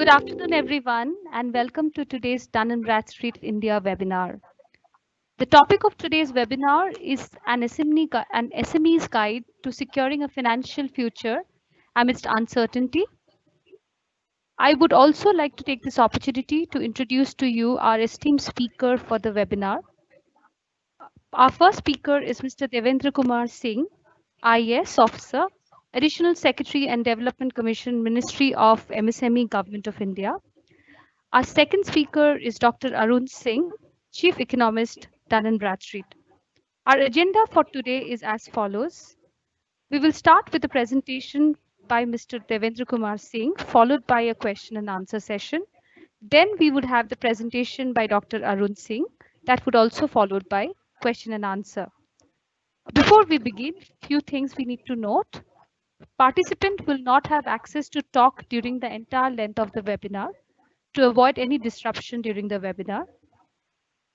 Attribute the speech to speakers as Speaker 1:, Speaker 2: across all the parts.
Speaker 1: Good afternoon, everyone, and welcome to today's Dun & Bradstreet India webinar. The topic of today's webinar is an SME's guide to securing a financial future amidst uncertainty. I would also like to take this opportunity to introduce to you our esteemed speaker for the webinar. Our first speaker is Mr. Devendra Kumar Singh, IAS Officer, Additional Secretary and Development Commission, Ministry of MSME, Government of India. Our second speaker is Dr. Arun Singh, Chief Economist, Dun & Bradstreet. Our agenda for today is as follows. We will start with a presentation by Mr. Devendra Kumar Singh, followed by a question and answer session. Then we would have the presentation by Dr. Arun Singh, that would also followed by question and answer. Before we begin, few things we need to note. Participant will not have access to talk during the entire length of the webinar to avoid any disruption during the webinar.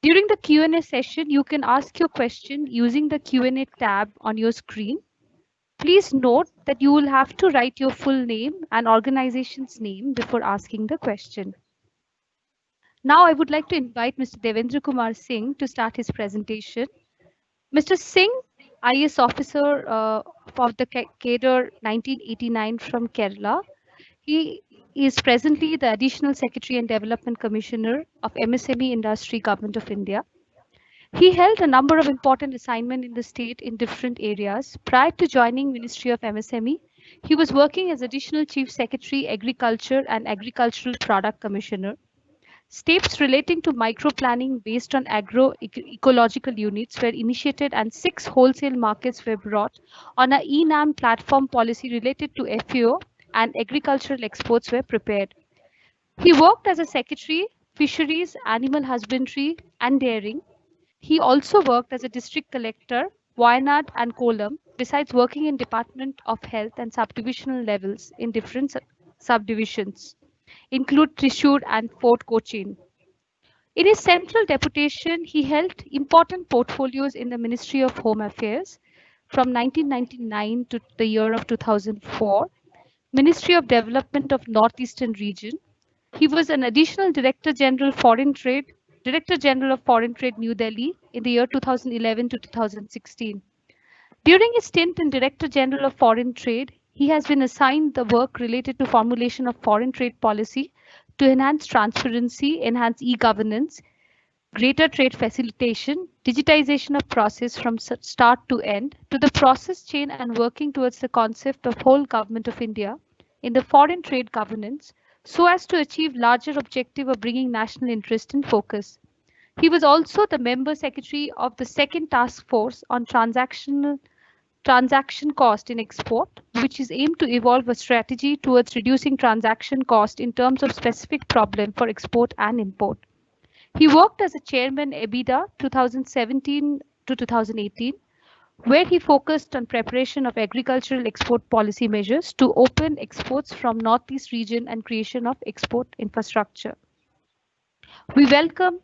Speaker 1: During the Q&A session, you can ask your question using the Q&A tab on your screen. Please note that you will have to write your full name and organization's name before asking the question. Now I would like to invite Mr. Devendra Kumar Singh to start his presentation. Mr. Singh, IAS officer of the cadre 1989 from Kerala. He is presently the Additional Secretary and Development Commissioner of MSME Industry, Government of India. He held a number of important assignments in the state in different areas. Prior to joining Ministry of MSME, he was working as Additional Chief Secretary, Agriculture and Agricultural Product Commissioner. Steps relating to micro-planning based on agro-ecological units were initiated and 6 wholesale markets were brought on a ENAM platform policy related to FAO and agricultural exports were prepared. He worked as a secretary, fisheries, animal husbandry and dairying. He also worked as a district collector, Wayanad and Kollam, besides working in Department of Health and subdivisional levels in different subdivisions, include Thrissur and Fort Cochin. In his central deputation, he held important portfolios in the Ministry of Home Affairs from 1999 to the year of 2004, Ministry of Development of Northeastern Region. He was an additional Director General Foreign Trade, Director General of Foreign Trade, New Delhi in the year 2011 to 2016. During his stint in Director General of Foreign Trade, he has been assigned the work related to formulation of foreign trade policy to enhance transparency, enhance e-governance, greater trade facilitation, digitization of process from start to end, to the process chain and working towards the concept of whole government of India in the foreign trade governance so as to achieve larger objective of bringing national interest in focus. He was also the member secretary of the second task force on transaction cost in export, which is aimed to evolve a strategy towards reducing transaction cost in terms of specific problem for export and import. He worked as a chairman EBITDA 2017 to 2018, where he focused on preparation of agricultural export policy measures to open exports from Northeast region and creation of export infrastructure. We welcome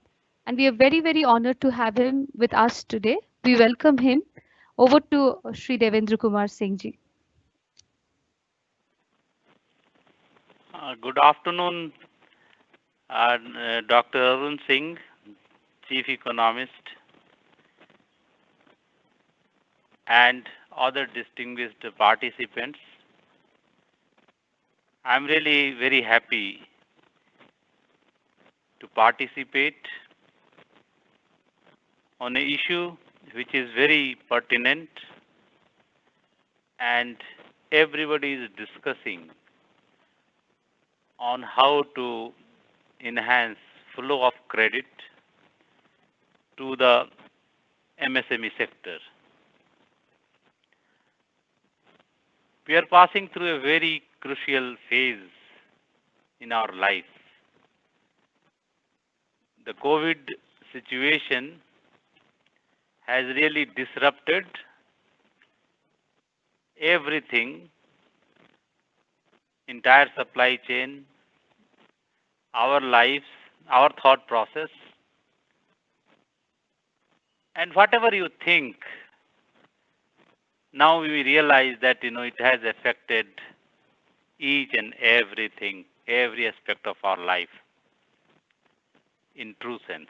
Speaker 1: and we are very, very honored to have him with us today. We welcome him. Over to Sri Devendra Kumar Singh ji.
Speaker 2: Good afternoon, Dr. Arun Singh, Chief Economist, and other distinguished participants. I'm really very happy to participate on an issue which is very pertinent and everybody is discussing on how to enhance flow of credit to the MSME sector. We are passing through a very crucial phase in our life. The COVID situation has really disrupted everything, entire supply chain, our lives, our thought process, and whatever you think, now we realize that it has affected each and everything, every aspect of our life in true sense.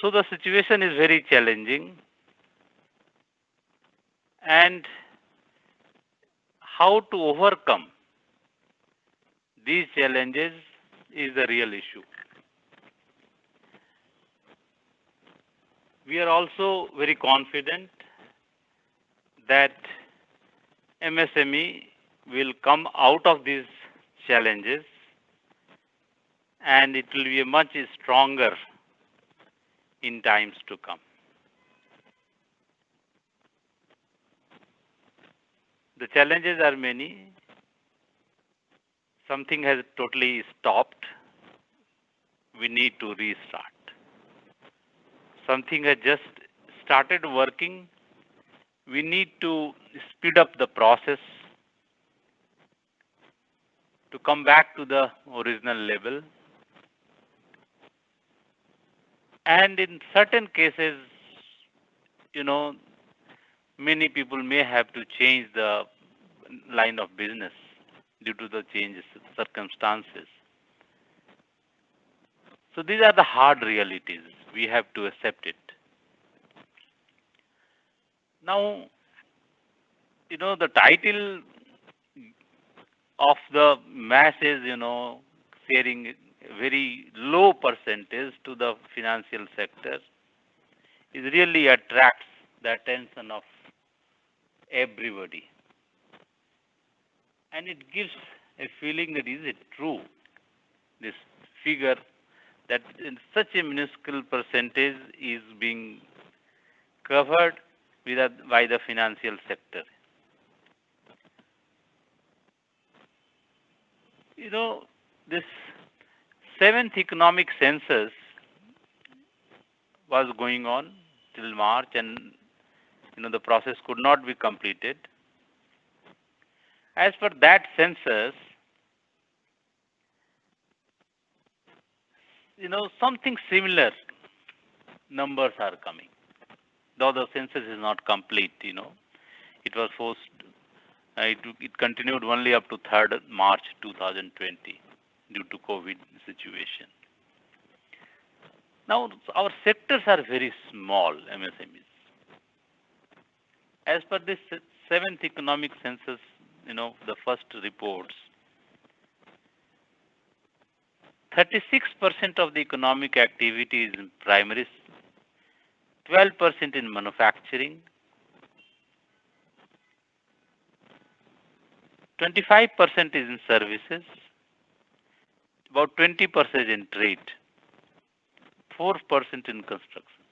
Speaker 2: So the situation is very challenging, and how to overcome these challenges is the real issue. We are also very confident that MSME will come out of these challenges, and it will be much stronger in times to come. The challenges are many. Something has totally stopped. We need to restart. Something has just started working. We need to speed up the process to come back to the original level. And in certain cases, many people may have to change the line of business due to the changes circumstances. So these are the hard realities. We have to accept it. Now, the title of the masses, sharing very low percentage to the financial sector is really attracts the attention of everybody. And it gives a feeling that is it true, this figure that in such a minuscule percentage is being covered by the financial sector. This seventh economic census was going on till March, and the process could not be completed. As per that census, something similar numbers are coming. Though the census is not complete, it was forced. It continued only up to 3rd March 2020 due to COVID situation. Now, our sectors are very small, MSMEs. As per this 7th economic census, the first reports, 36% of the economic activity is in primary, 12% in manufacturing, 25% is in services, about 20% in trade, 4% in construction,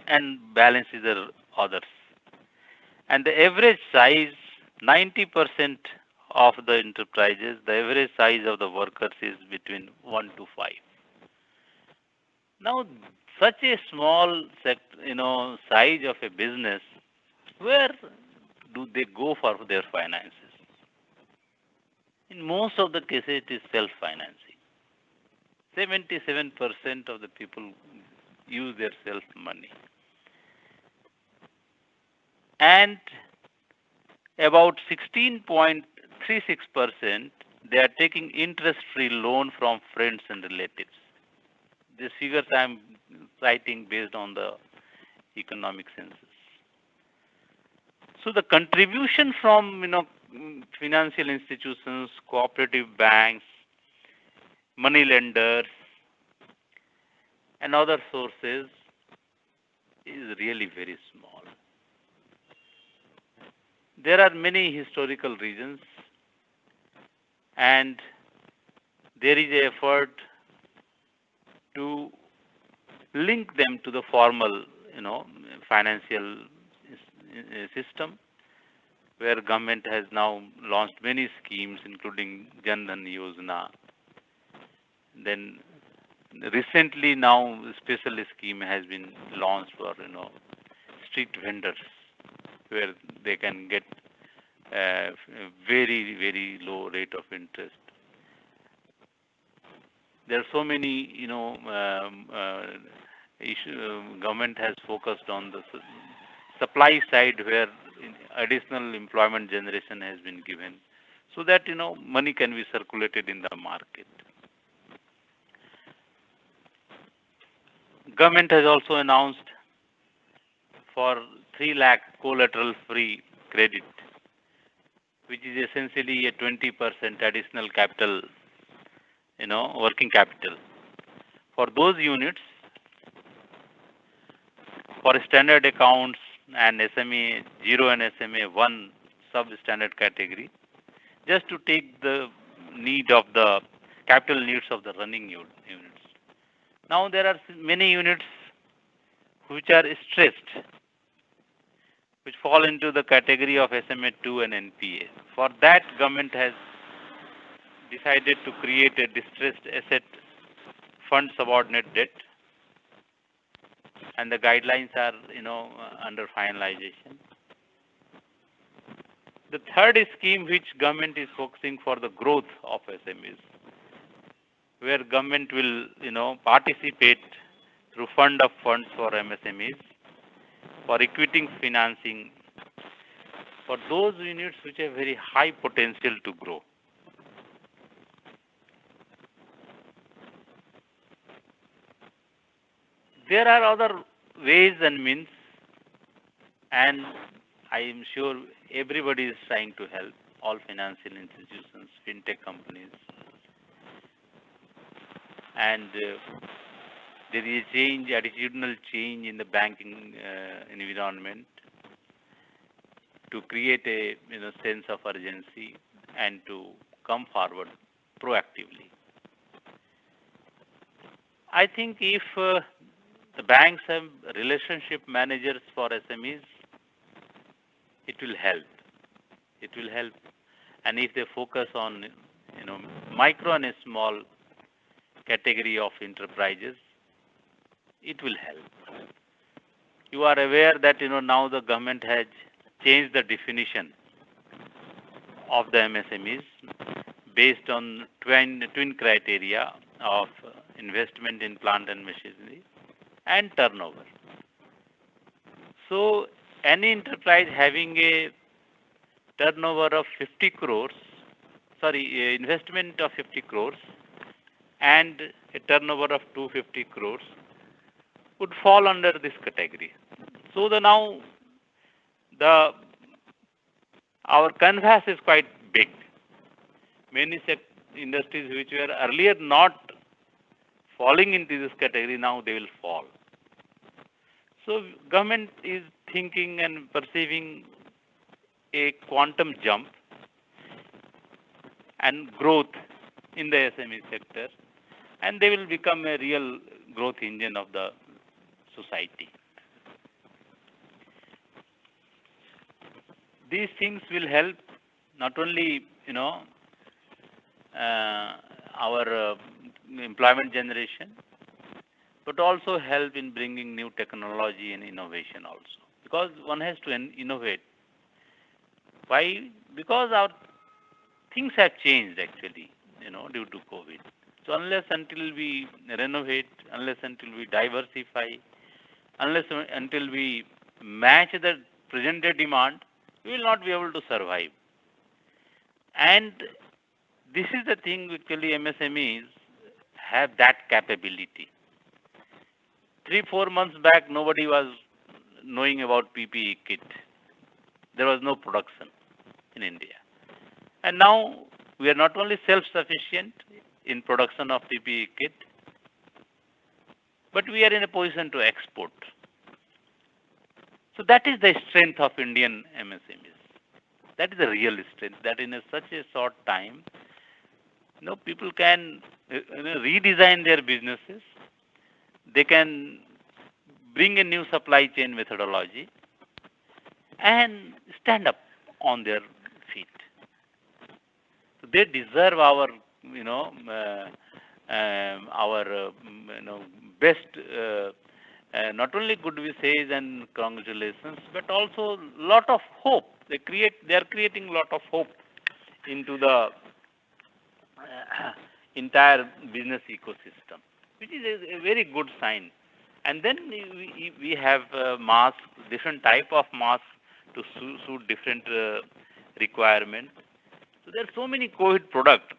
Speaker 2: and balance is the others. And the average size, 90% of the enterprises, the average size of the workers is between 1 to 5. Now, such a small size of a business, where do they go for their finances? In most of the cases, it is self-financing. 77% of the people use their self-money. And about 16.36%, they are taking interest-free loan from friends and relatives. These figures I am citing based on the economic census. So the contribution from financial institutions, cooperative banks, money lenders, and other sources is really very small. There are many historical reasons, and there is an effort to link them to the formal, financial system, where government has now launched many schemes, including Jan Dhan Yojana. Then recently now a special scheme has been launched for street vendors, where they can get a very, very low rate of interest. There are so many, government has focused on the supply side, where additional employment generation has been given. so that money can be circulated in the market. Government has also announced for 3 lakh collateral free credit, which is essentially a 20% additional capital, working capital for those units for standard accounts and SMA 0 and SMA 1 substandard category, just to take the need of the capital needs of the running units. Now there are many units which are stressed, which fall into the category of SMA 2 and NPA. For that, government has decided to create a distressed asset fund subordinate debt, and the guidelines are under finalization. The third scheme which government is focusing for the growth of SMEs, where government will participate through fund of funds for MSMEs for equity financing for those units which have very high potential to grow. There are other ways and means, and I am sure everybody is trying to help, all financial institutions, fintech companies, and there is a change, attitudinal change in the banking environment to create a sense of urgency and to come forward proactively. I think if the banks have relationship managers for SMEs, it will help. It will help, and if they focus on micro and small category of enterprises, it will help. You are aware that now the government has changed the definition of the MSMEs based on twin criteria of investment in plant and machinery and turnover. So any enterprise having a turnover of 50 crores, investment of 50 crores and a turnover of 250 crores would fall under this category. So now our canvas is quite big. Many industries which were earlier not falling into this category, now they will fall. So government is thinking and perceiving a quantum jump and growth in the SME sector, and they will become a real growth engine of the society. These things will help not only our employment generation, but also help in bringing new technology and innovation also. Because one has to innovate. Why? Because our things have changed actually, due to COVID. So unless until we renovate, unless until we diversify, unless until we match the present day demand, we will not be able to survive. And this is the thing actually MSMEs have that capability. 3-4 months back, nobody was knowing about PPE kit. There was no production in India. And now we are not only self-sufficient in production of PPE kit, but we are in a position to export. So that is the strength of Indian MSMEs. That is the real strength, that in such a short time, people can redesign their businesses. They can bring a new supply chain methodology and stand up on their feet. So they deserve our, best, not only good wishes and congratulations, but also lot of hope. They are creating lot of hope into the entire business ecosystem, which is a very good sign. And then we have masks, different type of masks to suit different requirements. So there are so many COVID products.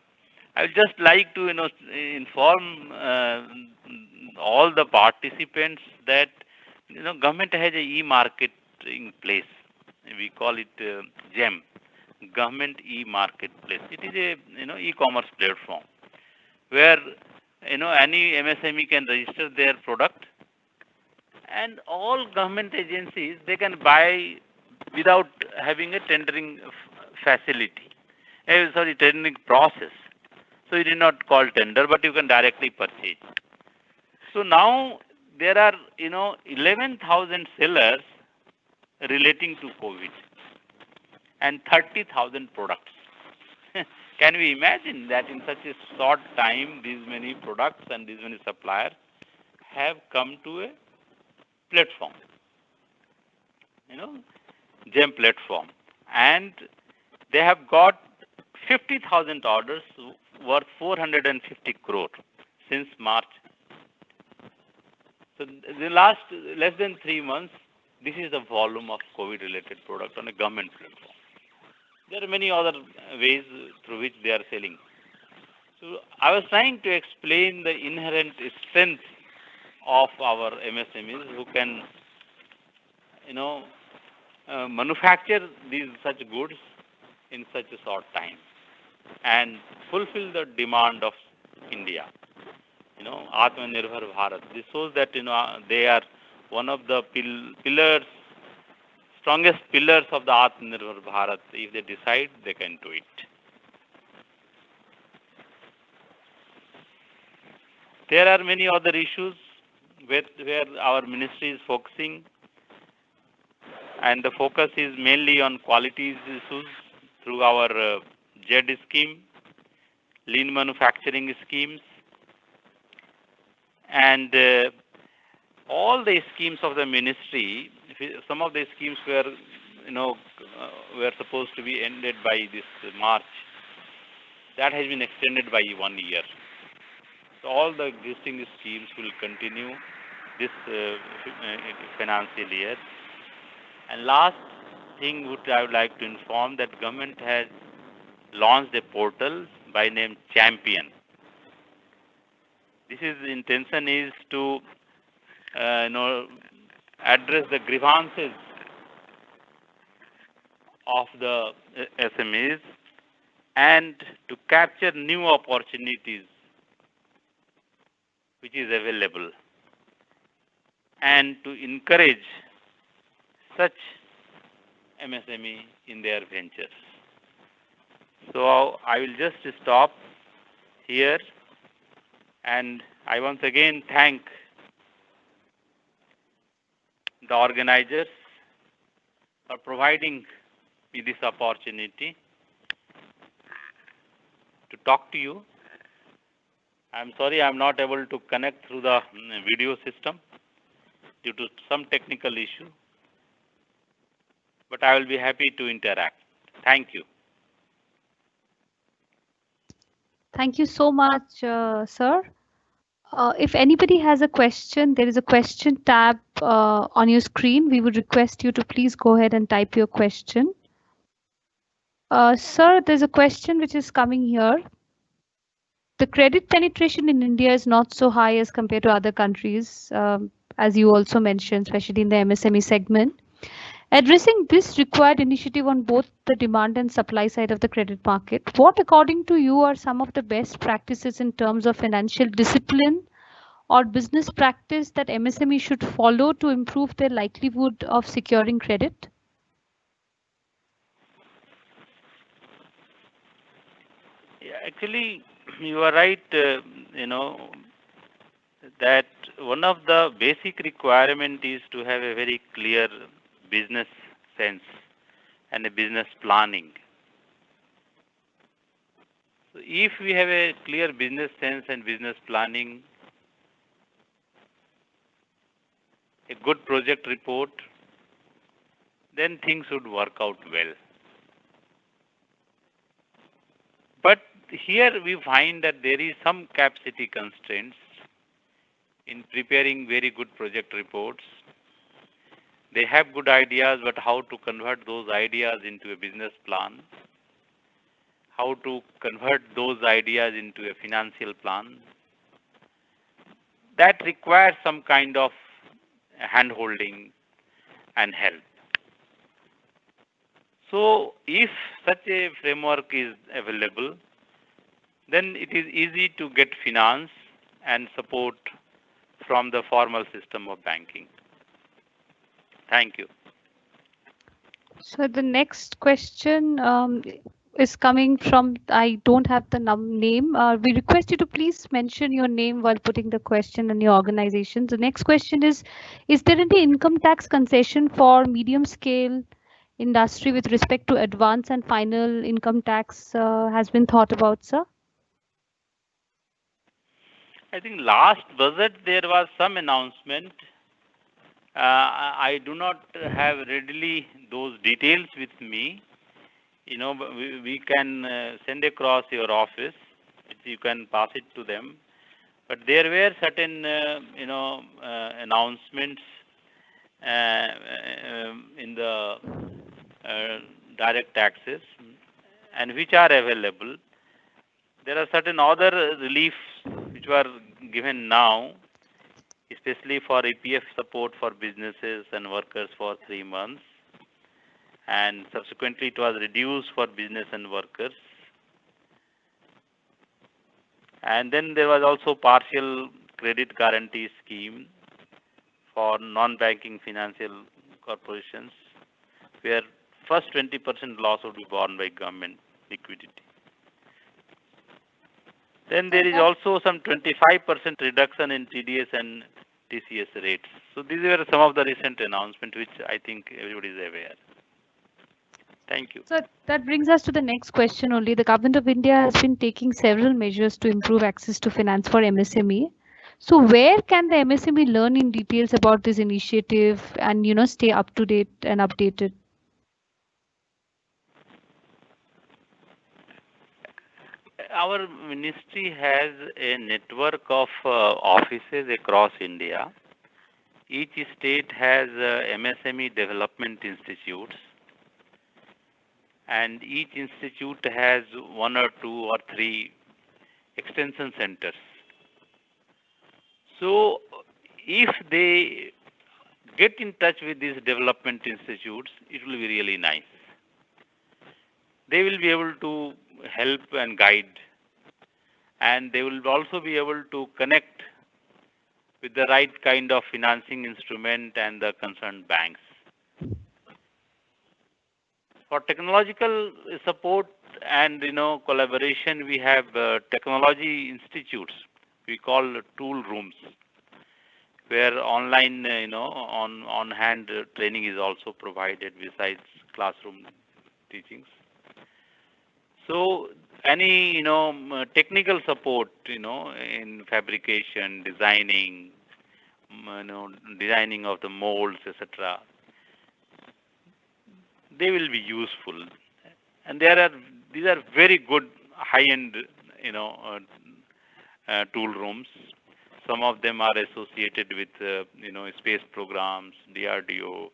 Speaker 2: I would just like to inform all the participants that government has a e-marketing place. We call it GEM, Government E-Marketplace. It is a e-commerce platform where any MSME can register their product, and all government agencies they can buy without having a tendering facility. Sorry, tendering process. So it is not called tender, but you can directly purchase. So now there are 11,000 sellers relating to COVID and 30,000 products. Can we imagine that in such a short time these many products and these many suppliers have come to a platform, GEM platform, and they have got 50,000 orders worth 450 crore since March. So the last less than 3 months, this is the volume of COVID-related product on a government platform. There are many other ways through which they are selling. So I was trying to explain the inherent strength of our MSMEs who can, manufacture these such goods in such a short time and fulfill the demand of India. Atmanirbhar Bharat. This shows that they are one of the pillars, strongest pillars of the Atmanirbhar Bharat. If they decide, they can do it. There are many other issues where our ministry is focusing, and the focus is mainly on quality issues through our JED scheme, lean manufacturing schemes, and all the schemes of the ministry. Some of the schemes were, were supposed to be ended by this March. That has been extended by 1 year. So all the existing schemes will continue this financial year. And last thing which I would like to inform that government has launched a portal by name Champion. This is intention is to address the grievances of the SMEs and to capture new opportunities which is available and to encourage such MSME in their ventures. So I will just stop here, and I once again thank the organizers for providing me this opportunity to talk to you. I'm sorry I'm not able to connect through the video system due to some technical issue, but I will be happy to interact. Thank you.
Speaker 1: Thank you so much, sir. If anybody has a question, there is a question tab on your screen. We would request you to please go ahead and type your question. Sir, there's a question which is coming here. The credit penetration in India is not so high as compared to other countries, as you also mentioned, especially in the MSME segment. Addressing this required initiative on both the demand and supply side of the credit market. What, according to you, are some of the best practices in terms of financial discipline or business practice that MSME should follow to improve their likelihood of securing credit?
Speaker 2: Yeah, actually, you are right. That one of the basic requirement is to have a very clear business sense and a business planning. So if we have a clear business sense and business planning, a good project report, then things would work out well. But here we find that there is some capacity constraints in preparing very good project reports. They have good ideas, but how to convert those ideas into a business plan? how to convert those ideas into a financial plan, that requires some kind of hand holding and help. So if such a framework is available, then it is easy to get finance and support from the formal system of banking. Thank you.
Speaker 1: So the next question is coming from, I don't have the name. We request you to please mention your name while putting the question and your organization. The next question is there any income tax concession for medium scale industry with respect to advance and final income tax has been thought about, sir?
Speaker 2: I think last budget there was some announcement. I do not have readily those details with me. But we can send across your office. You can pass it to them. But there were certain, announcements in the direct taxes, and which are available. There are certain other reliefs which were given now, especially for EPF support for businesses and workers for 3 months, and subsequently it was reduced for business and workers. And then there was also partial credit guarantee scheme for non-banking financial corporations, where first 20% loss would be borne by government liquidity. Then there is also some 25% reduction in TDS and TCS rates. So these were some of the recent announcements which I think everybody is aware. Thank you.
Speaker 1: So that brings us to the next question only. The Government of India has been taking several measures to improve access to finance for MSME. So where can the MSME learn in details about this initiative and stay up to date and updated?
Speaker 2: Our ministry has a network of offices across India. Each state has MSME development institutes, and each institute has 1 or 2 or 3 extension centers. So if they get in touch with these development institutes, it will be really nice. They will be able to help and guide, and they will also be able to connect with the right kind of financing instrument and the concerned banks. For technological support and collaboration, we have technology institutes we call tool rooms, where online on hand training is also provided besides classroom teachings. So any technical support in fabrication, designing, designing of the molds, etc., they will be useful. And these are very good high-end tool rooms. Some of them are associated with space programs, DRDO,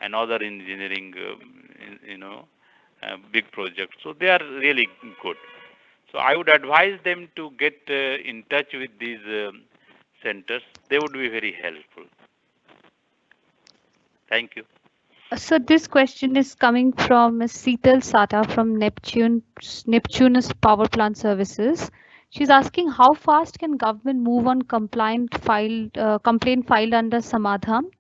Speaker 2: and other engineering big projects. So they are really good. So I would advise them to get in touch with these centers. They would be very helpful. Thank you.
Speaker 1: So this question is coming from Ms. Seetal Sata from Neptunus Power Plant Services. She's asking how fast can government move on complaint filed under Samadhan?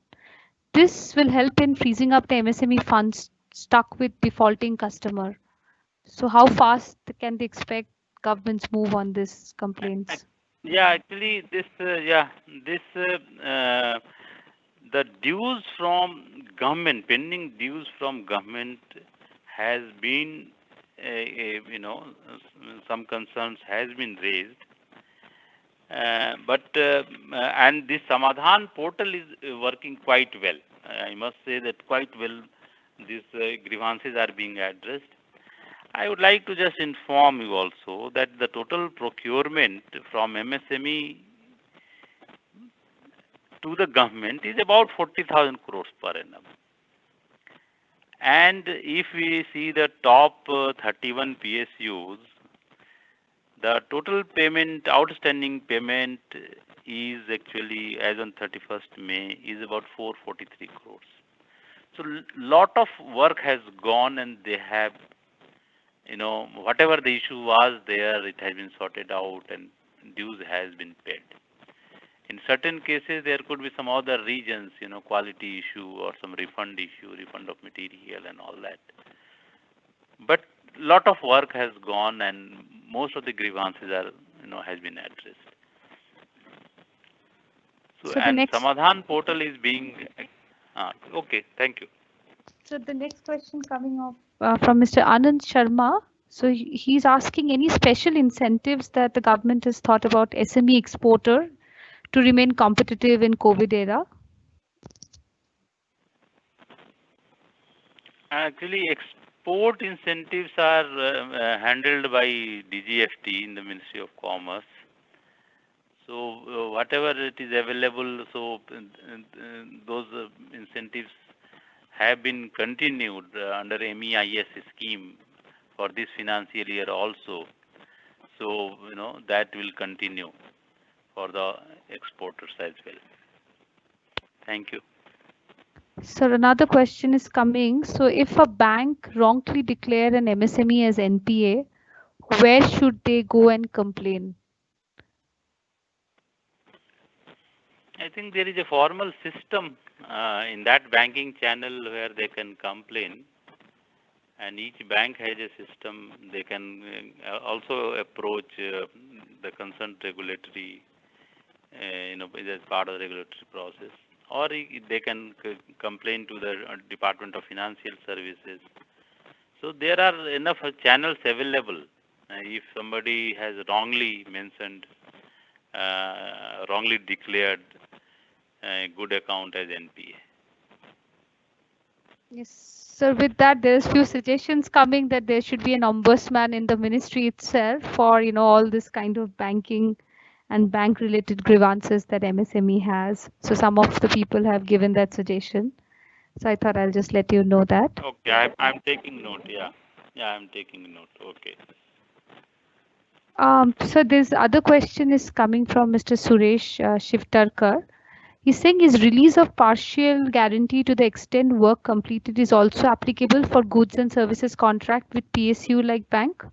Speaker 1: This will help in freezing up the MSME funds stuck with defaulting customer. So how fast can they expect governments move on this complaints?
Speaker 2: Yeah, actually, the dues from government, pending dues from government, has been, some concerns has been raised. And this Samadhan portal is working quite well. I must say that quite well these grievances are being addressed. I would like to just inform you also that the total procurement from MSME to the government is about 40,000 crores per annum. And if we see the top 31 PSUs, the total payment, outstanding payment is actually, as on 31st May, is about 443 crores. So lot of work has gone, and they have, whatever the issue was there, it has been sorted out and dues has been paid. In certain cases, there could be some other regions, quality issue or some refund issue, refund of material and all that. But lot of work has gone, and most of the grievances are, has been addressed. So,
Speaker 1: So the
Speaker 2: and
Speaker 1: next
Speaker 2: Samadhan portal is being, okay, thank you.
Speaker 1: So the next question coming up from Mr. Anand Sharma. So he's asking any special incentives that the government has thought about SME exporter to remain competitive in COVID era.
Speaker 2: Actually, export incentives are handled by DGFT in the Ministry of Commerce. So whatever it is available, so those incentives have been continued under MEIS scheme for this financial year also. So that will continue for the exporters as well. Thank you.
Speaker 1: So another question is coming. So if a bank wrongly declare an MSME as NPA, where should they go and complain?
Speaker 2: I think there is a formal system in that banking channel where they can complain, and each bank has a system. They can also approach the concerned regulatory, as part of the regulatory process, or they can complain to the Department of Financial Services. So there are enough channels available. If somebody has wrongly mentioned, wrongly declared a good account as NPA.
Speaker 1: Yes. So with that, there's few suggestions coming that there should be an ombudsman in the ministry itself for all this kind of banking and bank related grievances that MSME has. So some of the people have given that suggestion. So I thought I'll just let you know that.
Speaker 2: Okay, I'm taking note. Yeah, I'm taking note. Okay.
Speaker 1: So this other question is coming from Mr. Suresh Shiftarkar. He's saying his release of partial guarantee to the extent work completed is also applicable for goods and services contract with PSU like bank.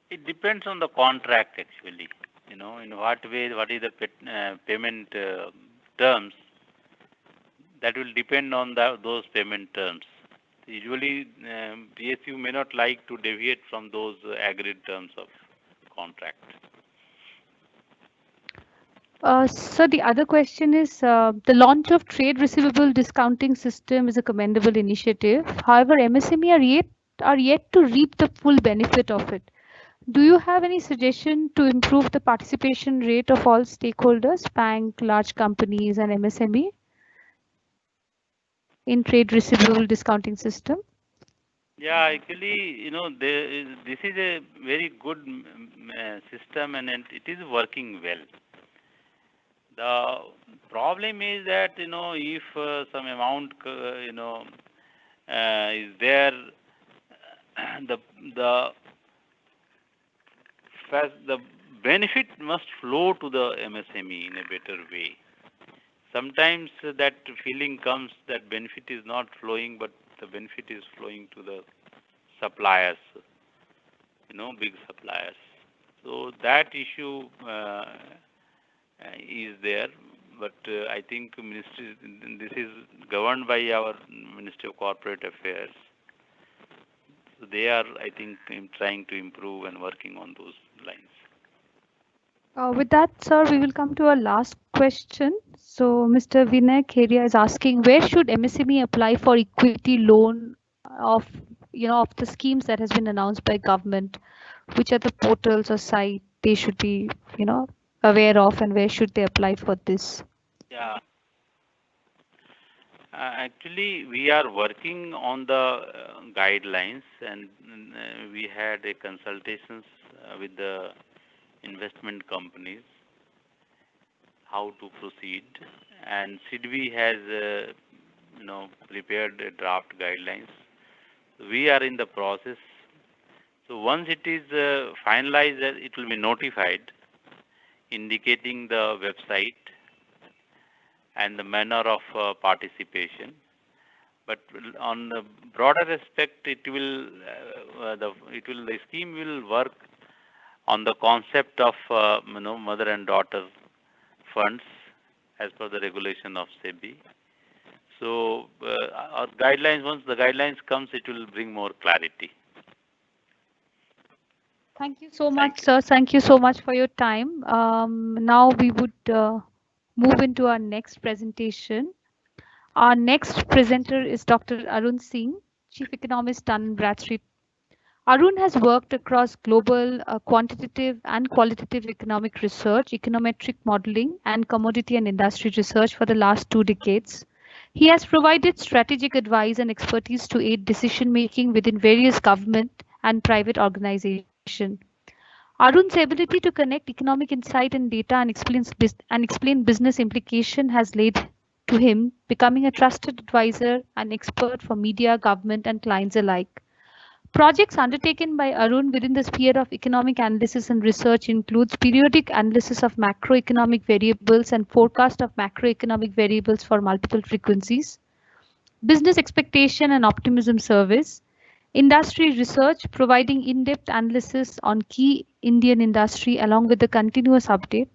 Speaker 2: It depends on the contract actually. In what way, what is the payment terms, that will depend on those payment terms. Usually, PSU may not like to deviate from those agreed terms of contract.
Speaker 1: So the other question is the launch of trade receivable discounting system is a commendable initiative. However, MSME are yet to reap the full benefit of it. Do you have any suggestion to improve the participation rate of all stakeholders, bank, large companies, and MSME in trade receivable discounting system?
Speaker 2: Yeah, actually, this is a very good system, and it is working well. The problem is that if some amount is there, the the the benefit must flow to the MSME in a better way. Sometimes that feeling comes that benefit is not flowing, but the benefit is flowing to the suppliers, big suppliers. So that issue is there, but I think this is governed by our Ministry of Corporate Affairs. So they are, I think, trying to improve and working on those lines.
Speaker 1: With that, sir, we will come to our last question. So, Mr. Vinay Kheria is asking, where should MSME apply for equity loan of, of the schemes that has been announced by government? Which are the portals or site they should be, aware of, and where should they apply for this?
Speaker 2: Yeah. Actually, we are working on the guidelines, and we had a consultations with the investment companies how to proceed, and SIDBI has prepared draft guidelines. We are in the process. So once it is finalized, it will be notified, indicating the website and the manner of participation. But on the broader aspect, the scheme will work on the concept of mother and daughter funds as per the regulation of SEBI. So our guidelines, once the guidelines comes, it will bring more clarity.
Speaker 1: Thank you so much, sir. Thank you so much for your time. Now we would move into our next presentation. Our next presenter is Dr. Arun Singh, Chief Economist, Dun& Bradstreet. Arun has worked across global quantitative and qualitative economic research, econometric modeling, and commodity and industry research for the last 2 decades. He has provided strategic advice and expertise to aid decision making within various government and private organizations. Arun's ability to connect economic insight and data and explain business implication has led to him becoming a trusted advisor and expert for media, government, and clients alike. Projects undertaken by Arun within the sphere of economic analysis and research includes periodic analysis of macroeconomic variables and forecast of macroeconomic variables for multiple frequencies, business expectation and optimism service, industry research providing in-depth analysis on key Indian industry along with the continuous update,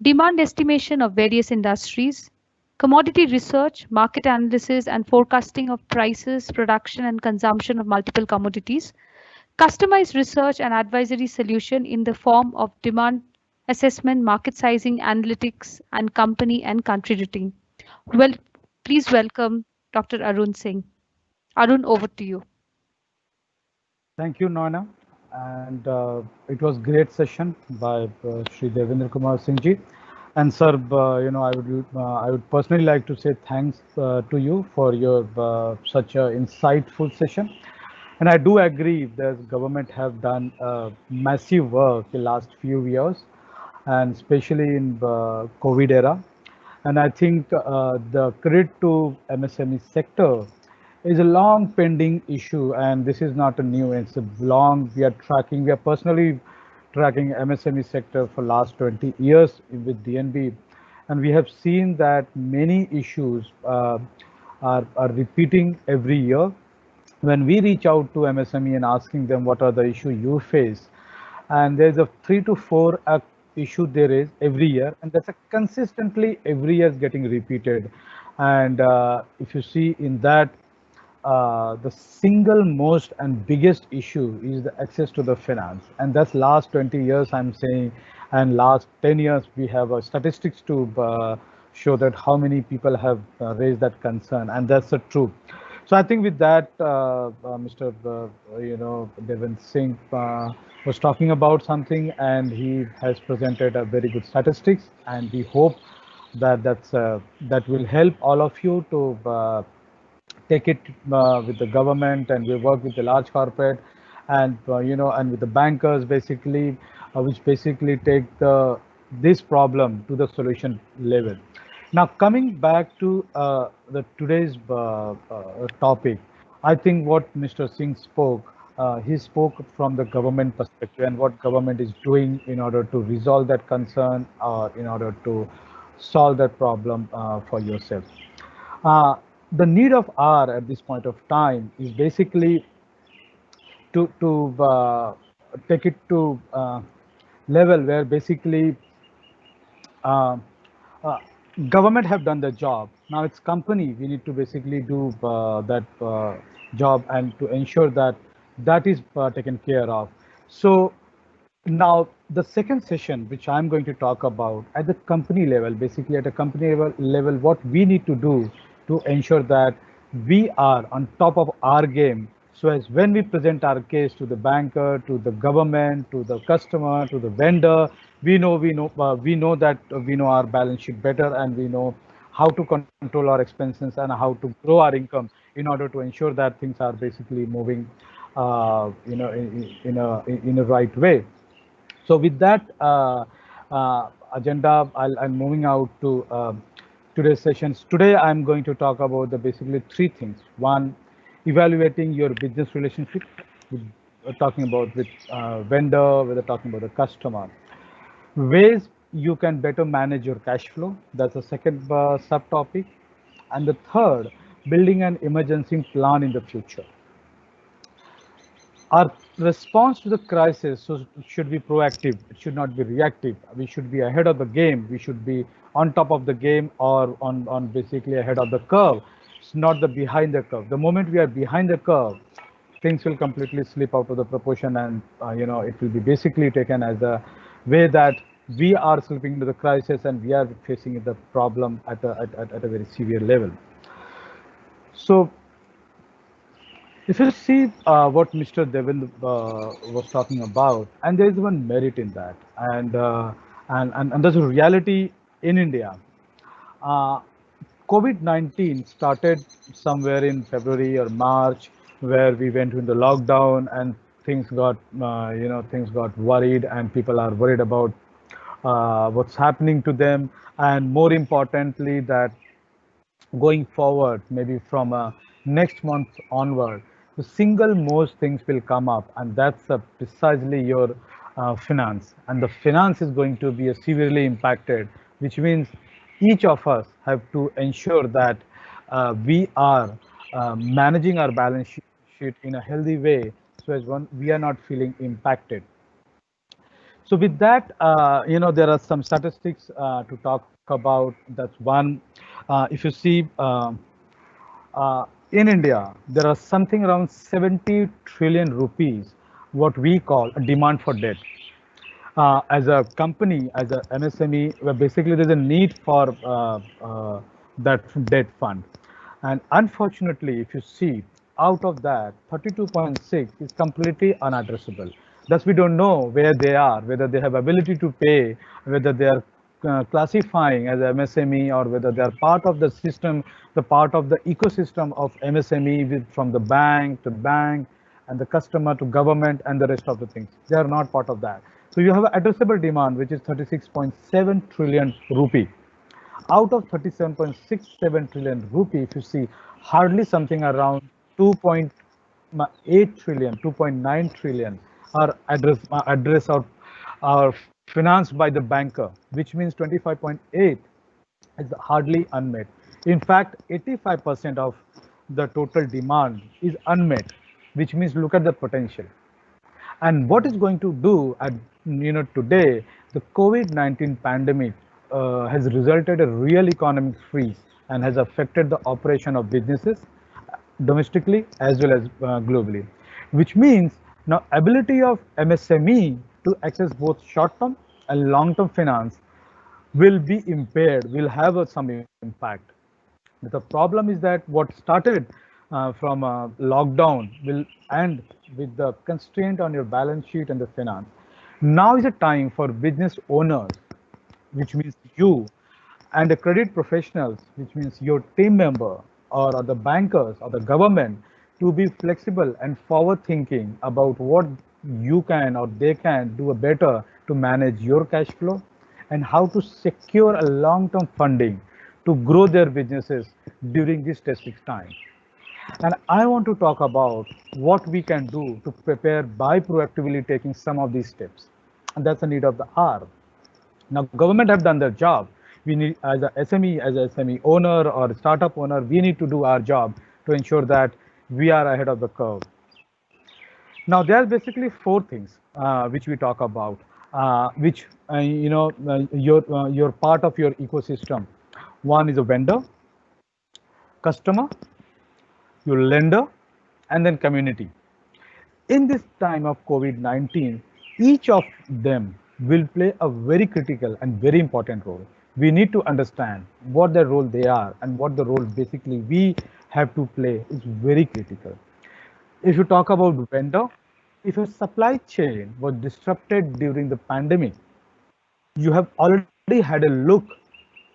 Speaker 1: demand estimation of various industries, commodity research, market analysis and forecasting of prices, production and consumption of multiple commodities, customized research and advisory solution in the form of demand assessment, market sizing, analytics, and company and country rating. Well, please welcome Dr. Arun Singh. Arun, over to you.
Speaker 3: Thank you, Noina. And it was great session by Shri Devendra Kumar Singh ji. And sir, I would personally like to say thanks to you for your such a insightful session. And I do agree that government have done massive work in last few years, and especially in COVID era. And I think the credit to MSME sector is a long pending issue, and this is not a new. It's a long. We are personally tracking MSME sector for last 20 years with DNB, and we have seen that many issues are repeating every year. When we reach out to MSME and asking them what are the issue you face, and there's a 3 to 4 issue there is every year, and that's a consistently every year is getting repeated. And if you see in that, the single most and biggest issue is the access to the finance, and that's last 20 years I'm saying, and last 10 years we have statistics to show that how many people have raised that concern, and that's the truth. So I think with that, Mr. Devendra Singh was talking about something, and he has presented a very good statistics, and we hope that that will help all of you to take it with the government, and we work with the large corporate, and and with the bankers basically, which basically take this problem to the solution level. Now coming back to the today's topic, I think what Mr. Singh spoke, he spoke from the government perspective and what government is doing in order to resolve that concern or in order to solve that problem for yourself. The need of R at this point of time is basically to take it to level where basically uh, uh, government have done the job. Now it's company. We need to basically do that job and to ensure that that is taken care of. So now the second session, which I'm going to talk about at the company level, basically at a company level, what we need to do to ensure that we are on top of our game. So as when we present our case to the banker, to the government, to the customer, to the vendor, we know that we know our balance sheet better, and we know how to control our expenses and how to grow our income in order to ensure that things are basically moving, in a right way. So with that agenda, I'm moving out to today's sessions. Today, I'm going to talk about the basically three things. One, evaluating your business relationship. With, talking about with vendor, whether talking about the customer. Ways you can better manage your cash flow. That's the second subtopic. And the third, building an emergency plan in the future. Our response to the crisis should be proactive. It should not be reactive. We should be ahead of the game. We should be on top of the game or on basically ahead of the curve. It's not the behind the curve. The moment we are behind the curve, things will completely slip out of the proportion, and it will be basically taken as a way that we are slipping into the crisis and we are facing the problem at a very severe level. So if you see what Mr. Devin was talking about, and there is one merit in that, and there's a reality in India. Uh, COVID-19 started somewhere in February or March, where we went into lockdown and things got worried, and people are worried about what's happening to them, and more importantly, that going forward, maybe from next month onward, the single most things will come up, and that's precisely your finance. And the finance is going to be severely impacted, which means each of us have to ensure that we are managing our balance sheet in a healthy way, so as one we are not feeling impacted. So with that, there are some statistics to talk about. That's one. If you see, in India, there are something around 70 trillion rupees, what we call a demand for debt. As a company, as a MSME, where basically there's a need for that debt fund. And unfortunately, if you see, out of that, 32.6 is completely unaddressable. Thus, we don't know where they are, whether they have ability to pay, whether they are classifying as MSME, or whether they are part of the system, the part of the ecosystem of MSME, from the bank to bank and the customer to government and the rest of the things. They are not part of that. So you have an addressable demand, which is 36.7 trillion rupee. Out of 37.67 trillion rupee, if you see, hardly something around 2.8 trillion, 2.9 trillion are address or financed by the banker, which means 25.8 is hardly unmet. In fact, 85% of the total demand is unmet, which means look at the potential. And what is going to do at today, the COVID-19 pandemic has resulted a real economic freeze and has affected the operation of businesses domestically as well as globally, which means now ability of MSME to access both short-term and long-term finance will be impaired, will have some impact. The problem is that what started from lockdown will end with the constraint on your balance sheet and the finance. Now is a time for business owners, which means you, and the credit professionals, which means your team member or the bankers or the government, to be flexible and forward thinking about what you can or they can do better to manage your cash flow and how to secure a long-term funding to grow their businesses during this testing time. And I want to talk about what we can do to prepare by proactively taking some of these steps. And that's the need of the hour. Now, government have done their job. We need, as a SME owner or startup owner, we need to do our job to ensure that we are ahead of the curve. Now, there are basically four things which we talk about, which you're part of your ecosystem. One is a vendor, customer, your lender, and then community. In this time of COVID-19, each of them will play a very critical and very important role. We need to understand what the role they are and what the role basically we have to play is very critical. If you talk about vendor, if your supply chain was disrupted during the pandemic, you have already had a look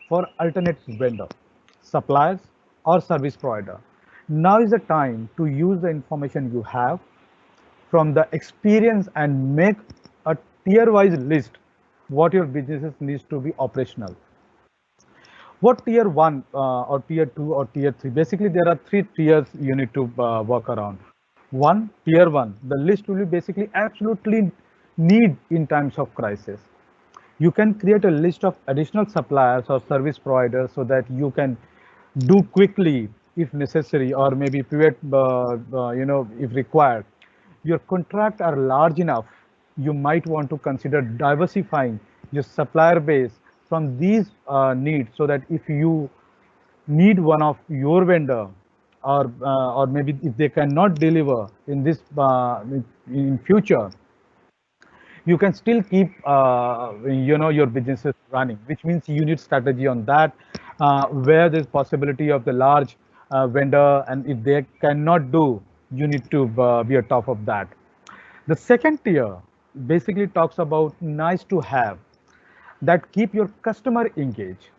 Speaker 3: for alternate vendor, suppliers, or service provider. Now is the time to use the information you have from the experience and make a tier-wise list what your businesses needs to be operational. What tier one or tier two or tier three? Basically, there are three tiers you need to work around. One, tier one, the list will be basically absolutely need in times of crisis. You can create a list of additional suppliers or service providers so that you can do quickly if necessary, or maybe pivot, if required. Your contracts are large enough, you might want to consider diversifying your supplier base from these needs, so that if you need one of your vendor, or maybe if they cannot deliver in this in future, you can still keep your businesses running, which means you need strategy on that, where there's possibility of the large vendor, and if they cannot do, you need to be on top of that. The second tier basically talks about nice to have that keep your customer engaged.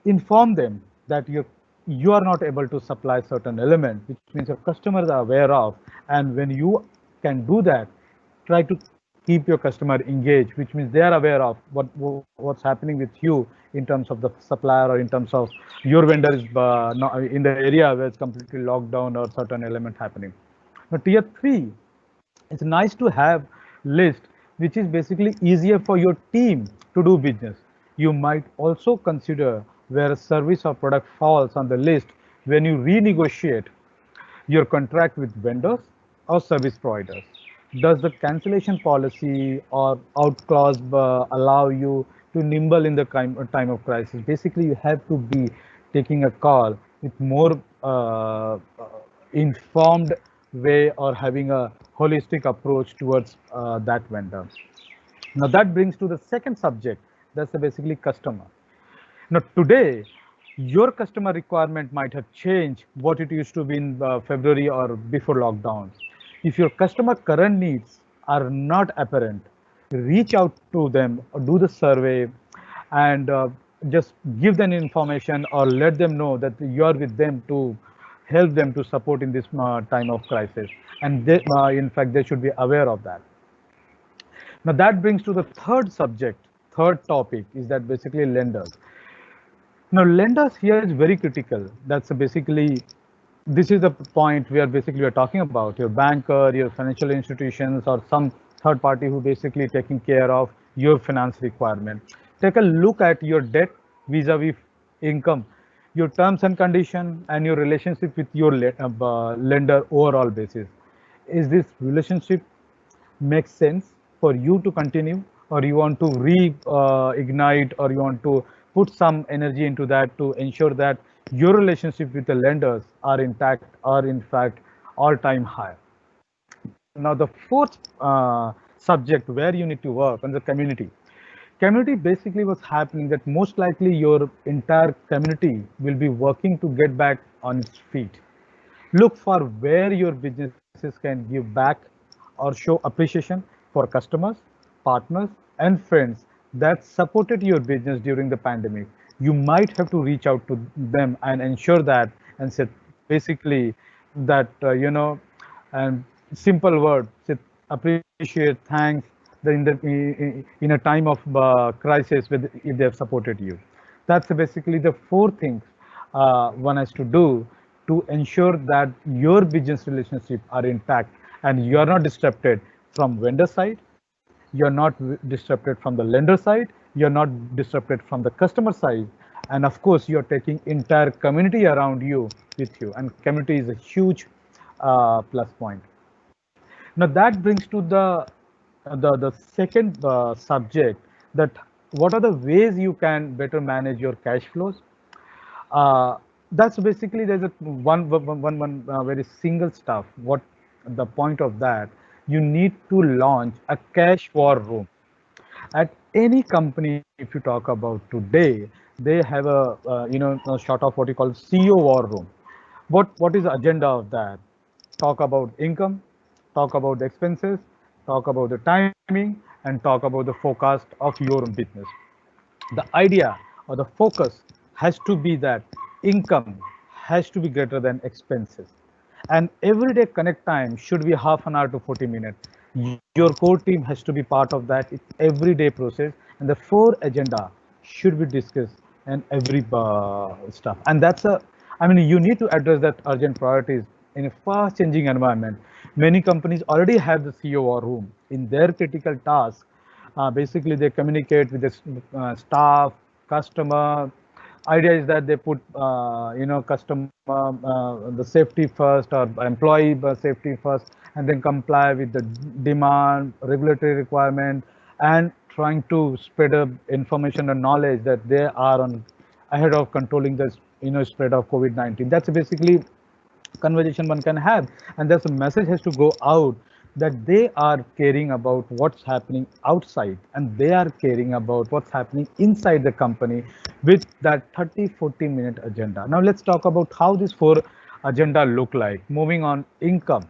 Speaker 3: Inform them that you are not able to supply certain element, which means your customers are aware of, and when you can do that, try to keep your customer engaged, which means they are aware of what's happening with you in terms of the supplier, or in terms of your vendor is not in the area where it's completely locked down or certain element happening. Now tier 3, it's nice to have list which is basically easier for your team to do business. You might also consider where a service or product falls on the list when you renegotiate your contract with vendors or service providers. Does the cancellation policy or out clause allow you to nimble in the time of crisis? Basically, you have to be taking a call with more informed way, or having a holistic approach towards that vendor. Now that brings to the second subject, that's the basically customer. Now today, your customer requirement might have changed what it used to be in February or before lockdown. If your customer current needs are not apparent, reach out to them or do the survey, and just give them information or let them know that you are with them to help them to support in this time of crisis. And they, in fact, they should be aware of that. Now that brings to the third subject, third topic is that basically lenders. Now, lenders here is very critical. That's basically, this is the point where basically we are talking about your banker, your financial institutions, or some third party who basically taking care of your finance requirement. Take a look at your debt vis-a-vis income, your terms and condition, and your relationship with your lender overall basis. Is this relationship makes sense for you to continue, or you want to reignite, or you want to put some energy into that to ensure that your relationship with the lenders are intact, or in fact all time high. Now the fourth subject where you need to work on the community. Community basically was happening that most likely your entire community will be working to get back on its feet. Look for where your businesses can give back or show appreciation for customers, partners, and friends that supported your business during the pandemic. You might have to reach out to them and ensure that, and say basically that, and simple word, say appreciate, thanks, in a time of crisis, with, if they have supported you. That's basically the four things one has to do to ensure that your business relationship are intact and you are not disrupted from vendor side, you're not disrupted from the lender side, you're not disrupted from the customer side, and of course you're taking entire community around you with you, and community is a huge plus point. Now that brings to the second subject, that what are the ways you can better manage your cash flows. That's basically, there's a one very single stuff. What the point of that? You need to launch a cash war room. At any company, if you talk about today, they have a sort of what you call CEO war room. What is the agenda of that? Talk about income, talk about the expenses, talk about the timing, and talk about the forecast of your own business. The idea or the focus has to be that income has to be greater than expenses, and everyday connect time should be half an hour to 40 minutes. Your core team has to be part of that. It's everyday process, and the four agenda should be discussed and every stuff. And that's a, I mean, you need to address that urgent priorities in a fast changing environment. Many companies already have the CEO war room in their critical tasks. Basically, they communicate with the staff, customer. Idea is that they put, customer, the safety first or employee safety first, and then comply with the demand, regulatory requirement, and trying to spread up information and knowledge that they are on ahead of controlling the spread of COVID-19. That's basically conversation one can have, and there's a message has to go out that they are caring about what's happening outside and they are caring about what's happening inside the company with that 30-40 minute agenda. Now let's talk about how this four agenda look like. Moving on, income.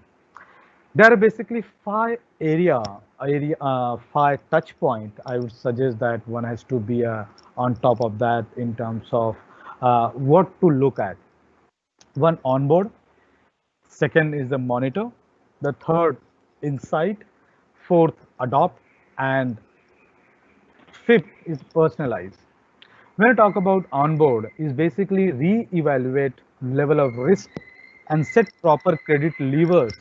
Speaker 3: There are basically five touch point. I would suggest that one has to be on top of that in terms of what to look at. One, onboard. Second is the monitor. The third, insight. Fourth, adopt. And fifth is personalize. When I talk about onboard, is basically re-evaluate level of risk and set proper credit levers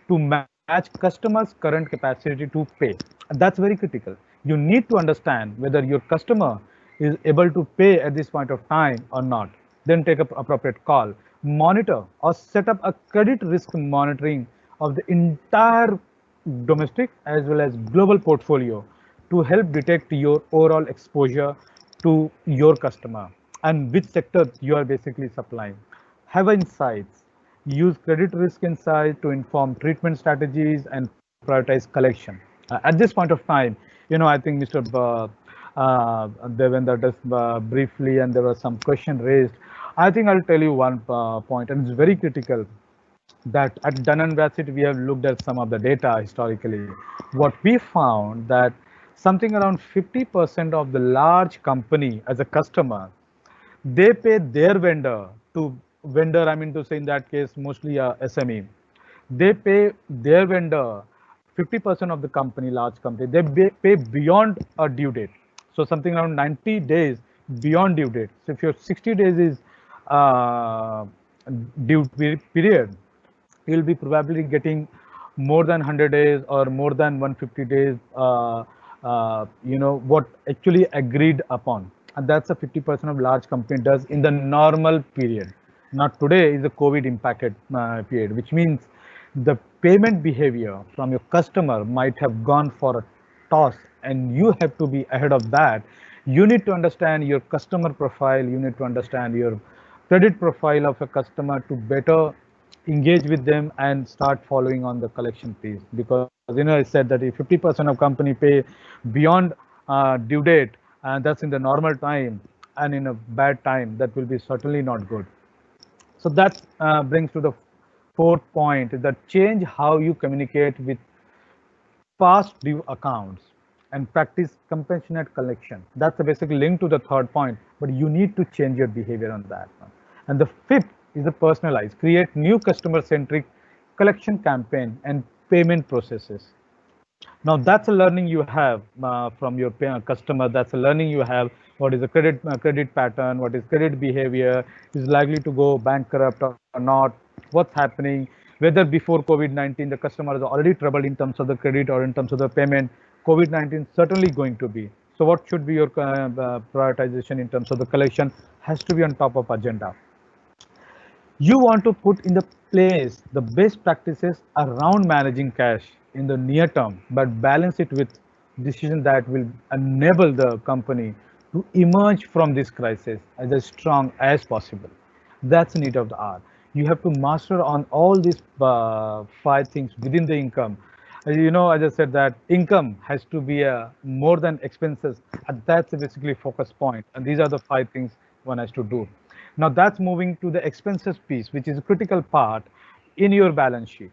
Speaker 3: to match customers' current capacity to pay. That's very critical. You need to understand whether your customer is able to pay at this point of time or not. Then take up appropriate call. Monitor or set up a credit risk monitoring of the entire domestic as well as global portfolio to help detect your overall exposure to your customer and which sector you are basically supplying. Have insights. Use credit risk insight to inform treatment strategies and prioritize collection. At this point of time, I think Mr. Devendra just briefly, and there was some question raised. I think I'll tell you one point, and it's very critical that at Dun& Bradstreet, we have looked at some of the data historically. What we found that something around 50% of the large company as a customer, they pay their vendor, I mean to say in that case, mostly a SME. They pay their vendor 50% of the company, large company, they pay beyond a due date. So something around 90 days beyond due date. So if your 60 days is uh, due period, you'll be probably getting more than 100 days or more than 150 days, what actually agreed upon. And that's a 50% of large company does in the normal period. Not today is the COVID impacted period, which means the payment behavior from your customer might have gone for a toss, and you have to be ahead of that. You need to understand your customer profile. You need to understand your credit profile of a customer to better engage with them and start following on the collection piece. Because I said that if 50% of company pay beyond due date, and that's in the normal time, and in a bad time, that will be certainly not good. So that brings to the fourth point, that change how you communicate with past due accounts and practice compassionate collection. That's a basically link to the third point, but you need to change your behavior on that one. And the fifth is the personalize, create new customer centric collection campaign and payment processes. Now that's a learning you have from your customer. That's a learning you have. What is the credit pattern? What is credit behavior? Is likely to go bankrupt or not? What's happening? Whether before COVID-19 the customer is already troubled in terms of the credit or in terms of the payment. COVID-19 certainly going to be. So what should be your prioritization in terms of the collection has to be on top of agenda. You want to put in the place the best practices around managing cash in the near term, but balance it with decisions that will enable the company to emerge from this crisis as strong as possible. That's the need of the hour. You have to master on all these five things within the income. As I said, that income has to be more than expenses, and that's basically focus point. And these are the five things one has to do. Now that's moving to the expenses piece, which is a critical part in your balance sheet.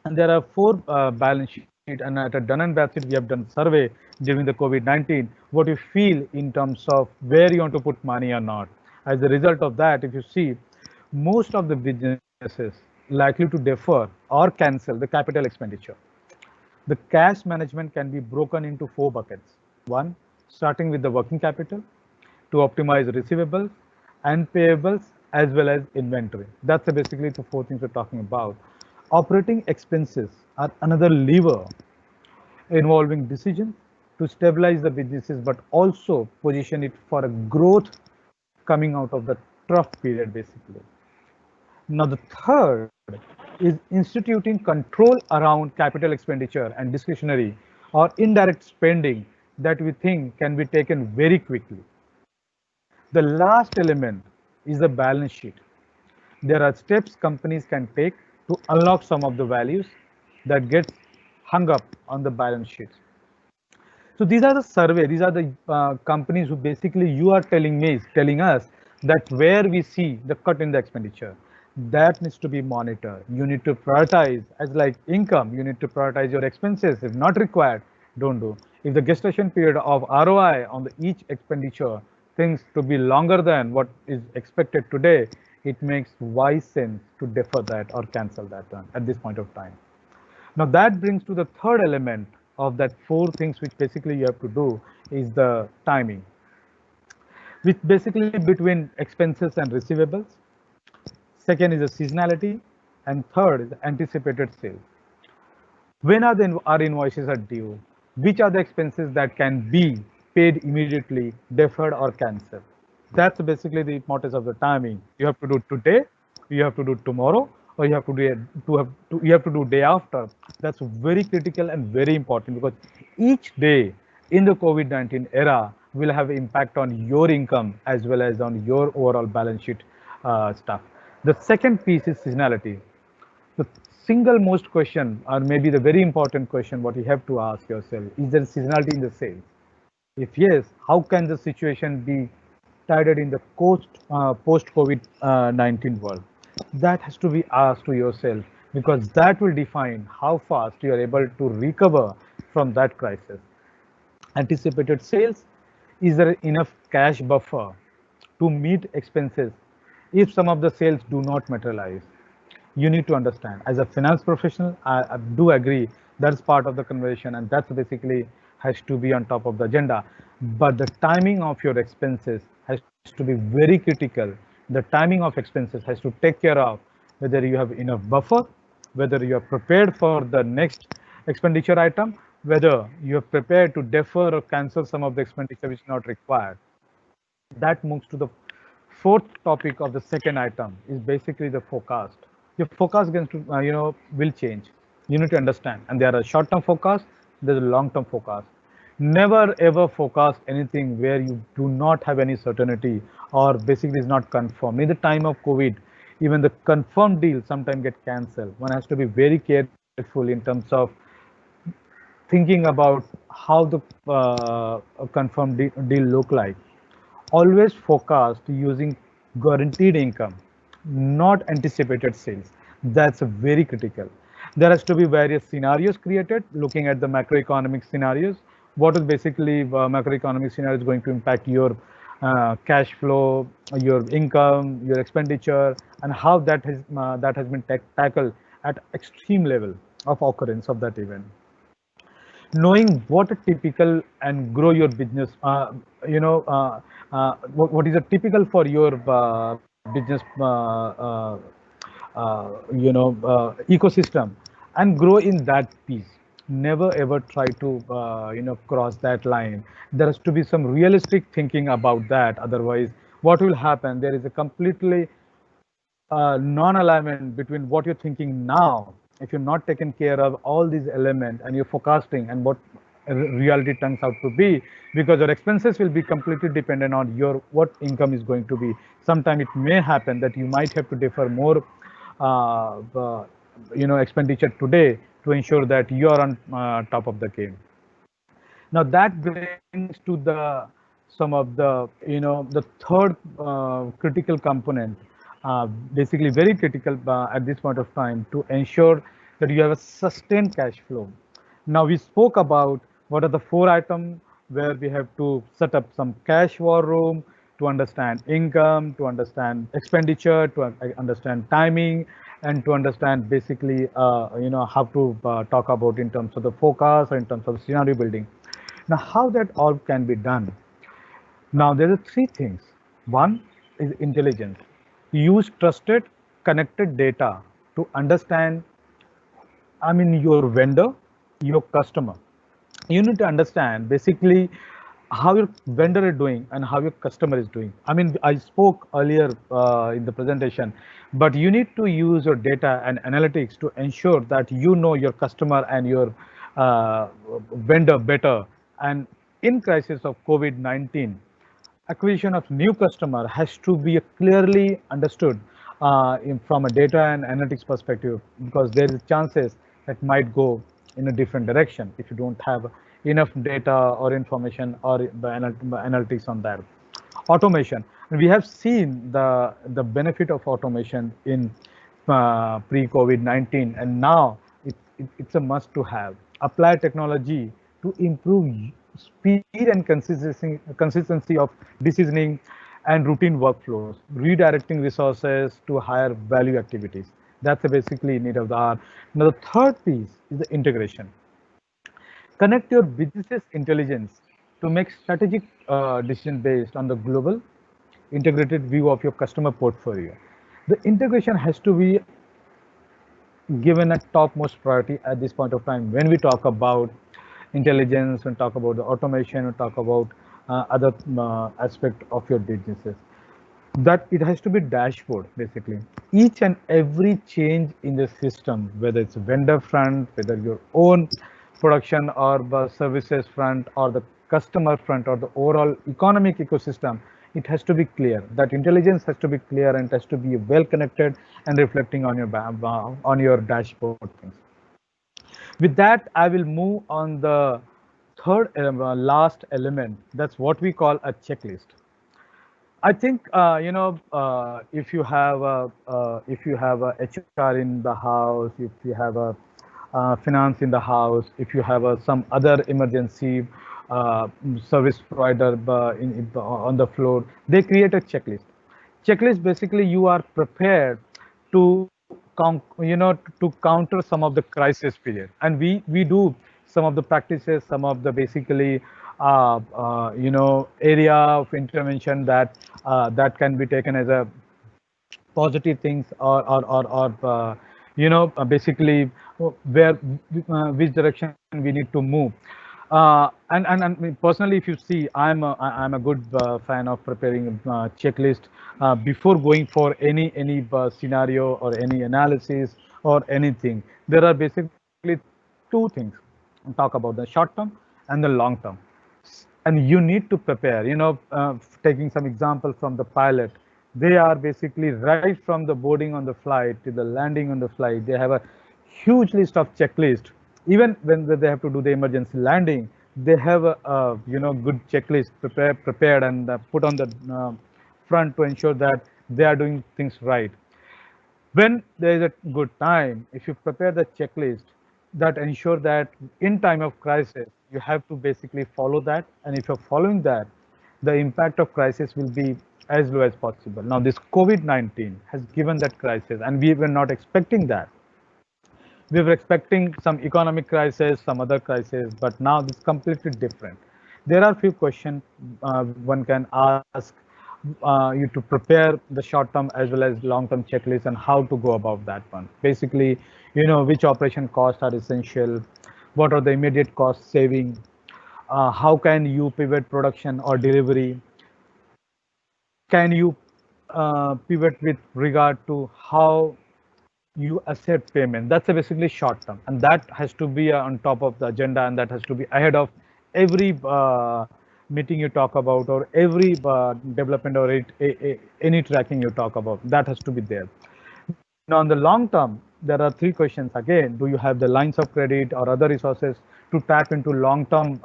Speaker 3: And there are four balance sheet, and at a Dun& Bradstreet, we have done survey during the COVID-19, what you feel in terms of where you want to put money or not. As a result of that, if you see, most of the businesses likely to defer or cancel the capital expenditure. The cash management can be broken into four buckets. One, starting with the working capital. to optimize receivables and payables as well as inventory. That's basically the four things we're talking about. Operating expenses are another lever involving decisions to stabilize the businesses, but also position it for a growth coming out of the trough period, basically. Now, the third is instituting control around capital expenditure and discretionary or indirect spending that we think can be taken very quickly. The last element is the balance sheet. There are steps companies can take to unlock some of the values that gets hung up on the balance sheets. So these are the survey, these are the companies who basically you are telling us that where we see the cut in the expenditure, that needs to be monitored. You need to prioritize as like income, you need to prioritize your expenses. If not required, don't do. If the gestation period of ROI on the each expenditure things to be longer than what is expected today, it makes wise sense to defer that or cancel that at this point of time. Now that brings to the third element of that four things which basically you have to do is the timing, which basically between expenses and receivables. Second is the seasonality, and third is the anticipated sales. When are our invoices are due? Which are the expenses that can be paid immediately, deferred or cancelled? That's basically the importance of the timing. You have to do today, you have to do tomorrow, or you have to do day after. That's very critical and very important because each day in the COVID-19 era will have impact on your income as well as on your overall balance sheet stuff. The second piece is seasonality. The single most question, or maybe the very important question, what you have to ask yourself, is there seasonality in the sales? If yes, how can the situation be tied in the post-COVID-19 world? That has to be asked to yourself because that will define how fast you are able to recover from that crisis. Anticipated sales, is there enough cash buffer to meet expenses if some of the sales do not materialize? You need to understand as a finance professional, I do agree that's part of the conversation and that's basically has to be on top of the agenda, but the timing of your expenses has to be very critical. The timing of expenses has to take care of whether you have enough buffer, whether you are prepared for the next expenditure item, whether you are prepared to defer or cancel some of the expenditure which is not required. That moves to the fourth topic of the second item is basically the forecast. Your forecast against will change. You need to understand, and there are short-term forecast, there's a long-term forecast. Never ever forecast anything where you do not have any certainty or basically is not confirmed. In the time of COVID, even the confirmed deal sometimes get cancelled. One has to be very careful in terms of thinking about how the confirmed deal look like. Always forecast using guaranteed income, not anticipated sales. That's very critical. There has to be various scenarios created, looking at the macroeconomic scenarios. What is basically macroeconomic scenario is going to impact your cash flow, your income, your expenditure, and how that has been tackled at extreme level of occurrence of that event. Knowing what a typical and grow your business, what is a typical for your business, ecosystem, and grow in that piece. Never ever try to cross that line. There has to be some realistic thinking about that. Otherwise, what will happen? There is a completely non-alignment between what you're thinking now. If you're not taking care of all these elements and you're forecasting and what reality turns out to be, because your expenses will be completely dependent on your what income is going to be. Sometime it may happen that you might have to defer more expenditure today to ensure that you are on top of the game. Now that brings to the some of the the third critical component, basically very critical at this point of time to ensure that you have a sustained cash flow. Now we spoke about what are the four items where we have to set up some cash war room to understand income, to understand expenditure, to understand timing, and to understand basically how to talk about in terms of the forecast or in terms of scenario building. Now how that all can be done? Now there are three things. One is intelligence. Use trusted, connected data to understand, your vendor, your customer. You need to understand basically how your vendor is doing and how your customer is doing. I spoke earlier in the presentation, but you need to use your data and analytics to ensure that you know your customer and your uh, vendor better. And in crisis of COVID-19, acquisition of new customer has to be clearly understood from a data and analytics perspective, because there is chances that might go in a different direction if you don't have enough data or information or the analytics on that. Automation, and we have seen the benefit of automation in pre-COVID-19, and now it's a must to have. Apply technology to improve speed and consistency of decisioning and routine workflows, redirecting resources to higher value activities. That's a basically need of the hour. Now, the third piece is the integration. Connect your business's intelligence to make strategic decision based on the global integrated view of your customer portfolio. The integration has to be given a topmost priority at this point of time when we talk about intelligence, when talk about the automation, when talk about other aspect of your businesses. That it has to be dashboard basically. Each and every change in the system, whether it's vendor front, whether your own production or the services front or the customer front or the overall economic ecosystem, it has to be clear. That intelligence has to be clear and has to be well connected and reflecting on your dashboard things. With that, I will move on the third last element. That's what we call a checklist. I think if you have a HR in the house, if you have a finance in the house, if you have some other emergency uh, service provider on the floor, they create a checklist. Checklist basically you are prepared to to counter some of the crisis period, and we do some of the practices, some of the basically area of intervention that can be taken as a positive things, or basically where which direction we need to move. And personally, if you see, I'm a good fan of preparing checklist before going for any scenario or any analysis or anything. There are basically two things. Talk about the short term and the long term, and you need to prepare. Taking some example from the pilot, they are basically right from the boarding on the flight to the landing on the flight. They have a huge list of checklist. Even when they have to do the emergency landing, they have a good checklist prepared and put on the front to ensure that they are doing things right. When there is a good time, if you prepare the checklist, that ensure that in time of crisis you have to basically follow that, and if you're following that, the impact of crisis will be as low as possible. Now this COVID-19 has given that crisis, and we were not expecting that. We were expecting some economic crisis, some other crisis, but now it's completely different. There are few questions one can ask you to prepare the short-term as well as long-term checklist and how to go about that one. Basically, which operation costs are essential, what are the immediate cost saving, how can you pivot production or delivery, can you pivot with regard to how you accept payment. That's a basically short term, and that has to be on top of the agenda, and that has to be ahead of every meeting you talk about, or every development, or any tracking you talk about. That has to be there. Now, on the long term, there are three questions again. Do you have the lines of credit or other resources to tap into long term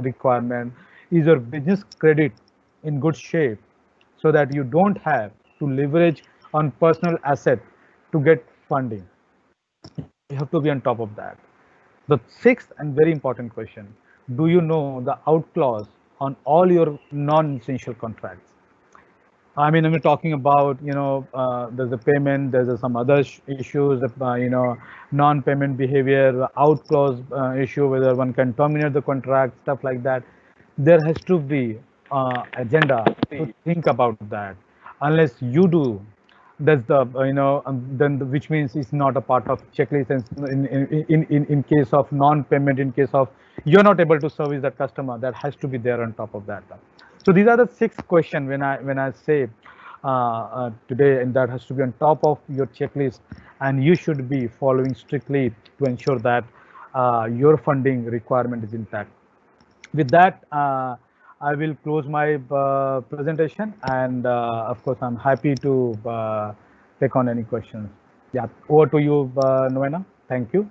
Speaker 3: requirement? Is your business credit in good shape, so that you don't have to leverage on personal asset to get funding? You have to be on top of that. The sixth and very important question: do you know the out clause on all your non-essential contracts? I'm talking about, there's a payment, there's some other issues, non-payment behavior, out clause issue, whether one can terminate the contract, stuff like that. There has to be agenda to think about that. Unless you do, that's the then which means it's not a part of checklist. And in case of non-payment, in case of you're not able to service that customer, that has to be there on top of that. So these are the 6 questions when I say today, and that has to be on top of your checklist, and you should be following strictly to ensure that your funding requirement is intact. With that, I will close my presentation, and of course, I'm happy to take on any questions. Yeah, over to you, Noena. Thank you.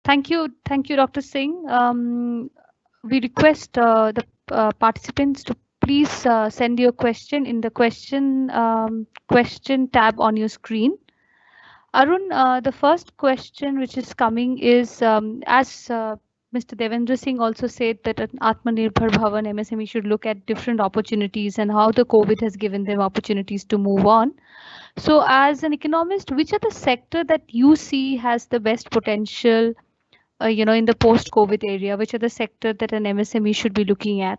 Speaker 1: Thank you, Dr. Singh. We request the participants to please send your question in the question tab on your screen. Arun, the first question which is coming is as Mr. Devendra Singh also said that an Atmanirbhar Bhavan MSME should look at different opportunities and how the COVID has given them opportunities to move on. So, as an economist, which are the sector that you see has the best potential, in the post-COVID area? Which are the sector that an MSME should be looking at?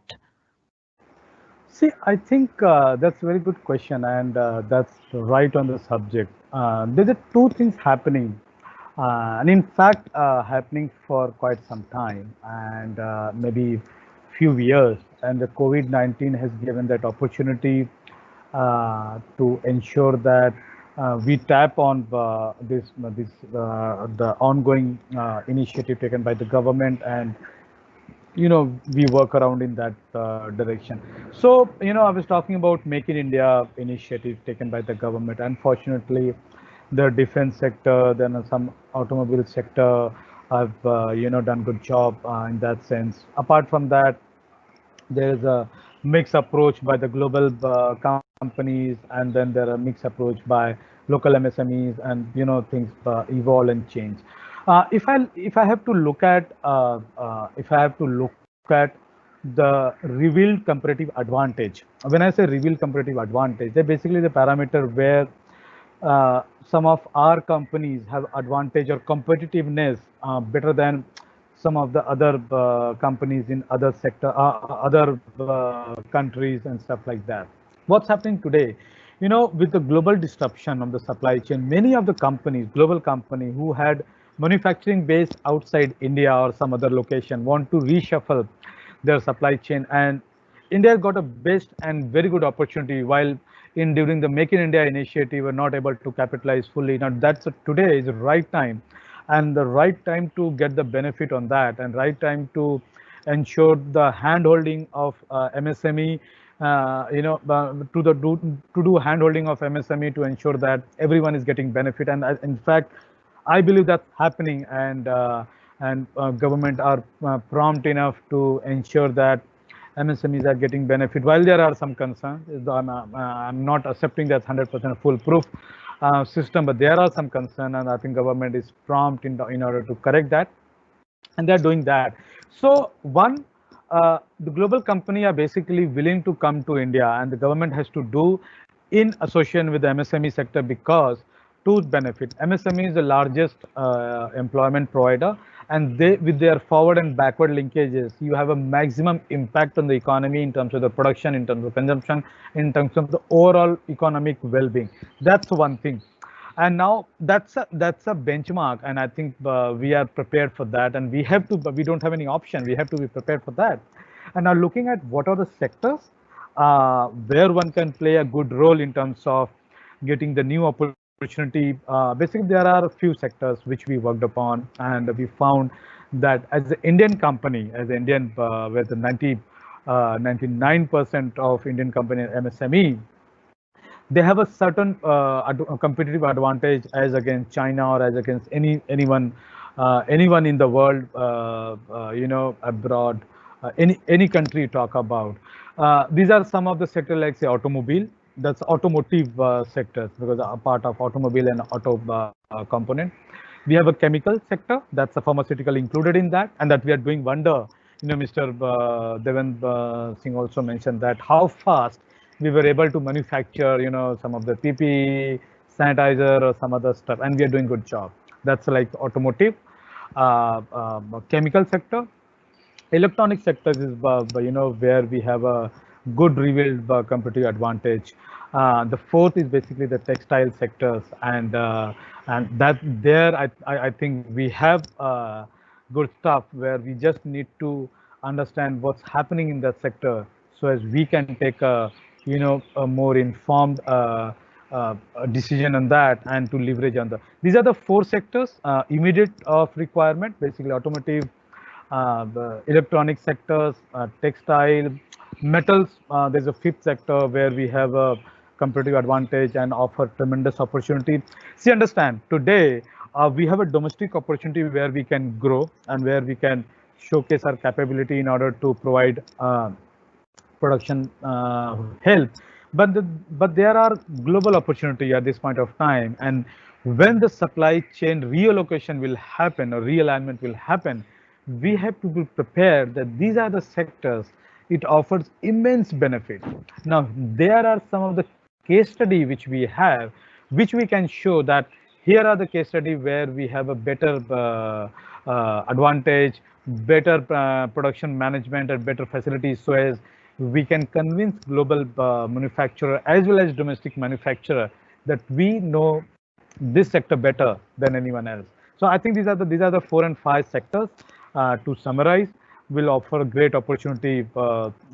Speaker 3: See, I think that's a very good question, and that's right on the subject. There are two things happening, and in fact, happening for quite some time, and maybe few years. And the COVID-19 has given that opportunity to ensure that we tap on the ongoing initiative taken by the government, and we work around in that direction. So I was talking about Make in India initiative taken by the government. Unfortunately, the defense sector, then some automobile sector have done good job in that sense. Apart from that, there is a mixed approach by the global companies, and then there are mixed approach by local MSMEs, and things evolve and change. If I have to look at the revealed comparative advantage. When I say revealed comparative advantage, they're basically the parameter where some of our companies have advantage or competitiveness better than some of the other companies in other sector, other countries and stuff like that. What's happening today? With the global disruption of the supply chain, many of the companies, global company who had manufacturing base outside India or some other location want to reshuffle their supply chain, and India got a best and very good opportunity while in during the Make in India initiative were not able to capitalize fully. Now today is the right time, and the right time to get the benefit on that, and right time to ensure the hand holding of MSME, to do hand holding of MSME to ensure that everyone is getting benefit. And in fact, I believe that's happening, and government are prompt enough to ensure that MSMEs are getting benefit. While there are some concerns, I'm not accepting that 100% foolproof system, but there are some concerns, and I think government is prompt in order to correct that, and they're doing that. So one, the global company are basically willing to come to India, and the government has to do in association with the MSME sector, because to benefit MSME is the largest employment provider, and they, with their forward and backward linkages, you have a maximum impact on the economy in terms of the production, in terms of consumption, in terms of the overall economic well-being. That's one thing. And now that's a benchmark, and I think we are prepared for that, and we have to, but we don't have any option. We have to be prepared for that. And now looking at what are the sectors where one can play a good role in terms of getting the new opportunity. Basically, there are a few sectors which we worked upon, and we found that as an Indian company, as an Indian, with the 99% of Indian company MSME, they have a certain competitive advantage as against China or as against anyone in the world, abroad, any country you talk about. These are some of the sector like say automobile, that's automotive sectors, because a part of automobile and auto component. We have a chemical sector, that's a pharmaceutical included in that, and that we are doing wonder. Mr. Deven Singh also mentioned that how fast we were able to manufacture, some of the PPE, sanitizer, or some other stuff, and we are doing good job. That's like automotive, chemical sector. Electronic sectors is where we have a good revealed competitive advantage. The fourth is basically the textile sectors, and that there I think we have good stuff where we just need to understand what's happening in that sector, so as we can take a more informed decision on that, and to leverage on the. These are the four sectors immediate of requirement, basically automotive, the electronic sectors, textile, metals. There's a fifth sector where we have a competitive advantage and offer tremendous opportunity. See, understand, today we have a domestic opportunity where we can grow and where we can showcase our capability in order to provide production help. But there are global opportunity at this point of time, and when the supply chain reallocation will happen or realignment will happen, we have to be prepared that these are the sectors it offers immense benefit. Now there are some of the case study which we have, which we can show that here are the case study where we have a better advantage, better production management, and better facilities, so as we can convince global manufacturer as well as domestic manufacturer that we know this sector better than anyone else. So I think these are the 4 and 5 sectors. To summarize, will offer great opportunity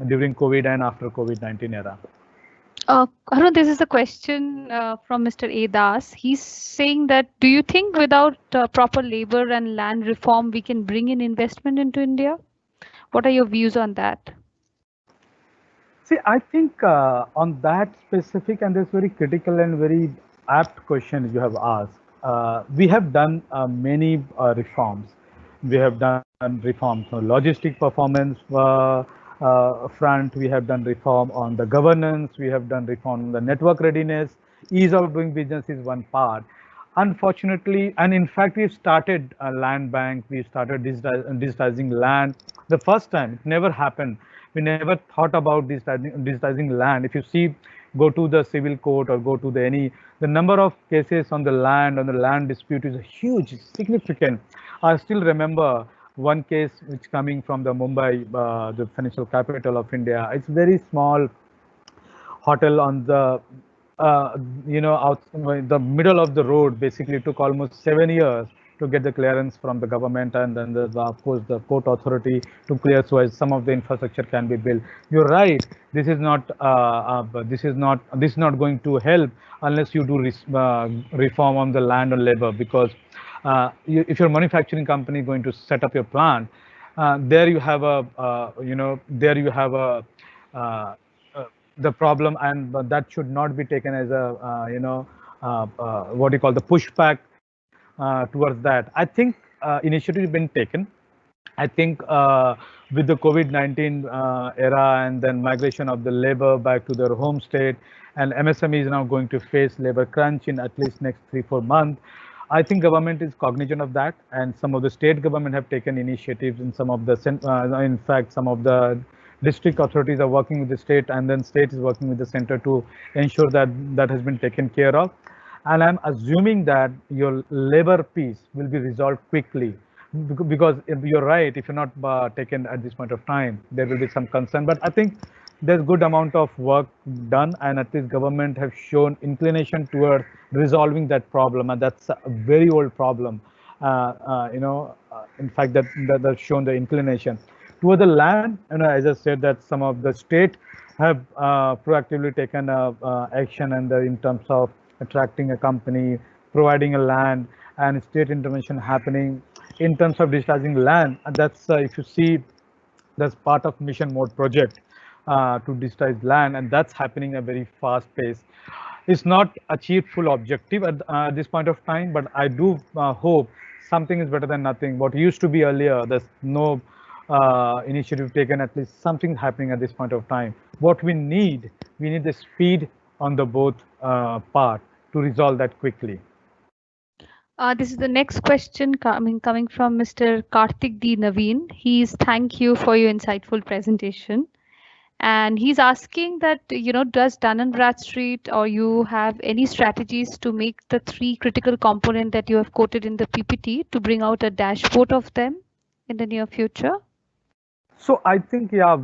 Speaker 3: during COVID and after COVID-19 era.
Speaker 1: Arun, this is a question from Mr. A. Das. He's saying that, do you think without proper labor and land reform, we can bring in investment into India? What are your views on that?
Speaker 3: See, I think on that specific and this very critical and very apt question you have asked, we have done many reforms. We have done reforms on logistic performance front. We have done reform on the governance. We have done reform on the network readiness. Ease of doing business is one part. Unfortunately, and in fact, we've started a land bank. We started digitizing land. The first time, it never happened. We never thought about digitizing land. If you see, go to the civil court or go to the number of cases on the land dispute is huge, significant. I still remember one case which coming from the Mumbai, the financial capital of India. It's very small hotel on the out the middle of the road. Basically, it took almost 7 years to get the clearance from the government, and then of course the port authority to clear, so as some of the infrastructure can be built. You're right. This is not going to help unless you do reform on the land and labor, because if your manufacturing company is going to set up your plant, there you have the problem, and that should not be taken as a what you call the pushback towards that. I think initiative has been taken. I think with the COVID-19 era and then migration of the labor back to their home state, and MSME is now going to face labor crunch in at least next 3-4 months. I think government is cognizant of that, and some of the state government have taken initiatives, and some of the in fact some of the district authorities are working with the state, and then state is working with the center to ensure that that has been taken care of. And I'm assuming that your labor piece will be resolved quickly, because you're right, if you're not taken at this point of time, there will be some concern. But I think there's good amount of work done, and at least government have shown inclination toward resolving that problem, and that's a very old problem. In fact, that's shown the inclination toward the land. As I said, that some of the state have proactively taken action, and in terms of attracting a company, providing a land, and state intervention happening in terms of digitizing land. And that's if you see, that's part of mission mode project. to digitize land, and that's happening at a very fast pace. It's not achieved full objective at this point of time, but I do hope something is better than nothing. What used to be earlier, there's no initiative taken, at least something happening at this point of time. What we need the speed on the both part to resolve that quickly.
Speaker 1: This is the next question coming from Mr. Karthik D. Naveen. He's thank you for your insightful presentation. And he's asking that, does Dun& Bradstreet or you have any strategies to make the three critical components that you have quoted in the PPT to bring out a dashboard of them in the near future?
Speaker 3: So I think, yeah,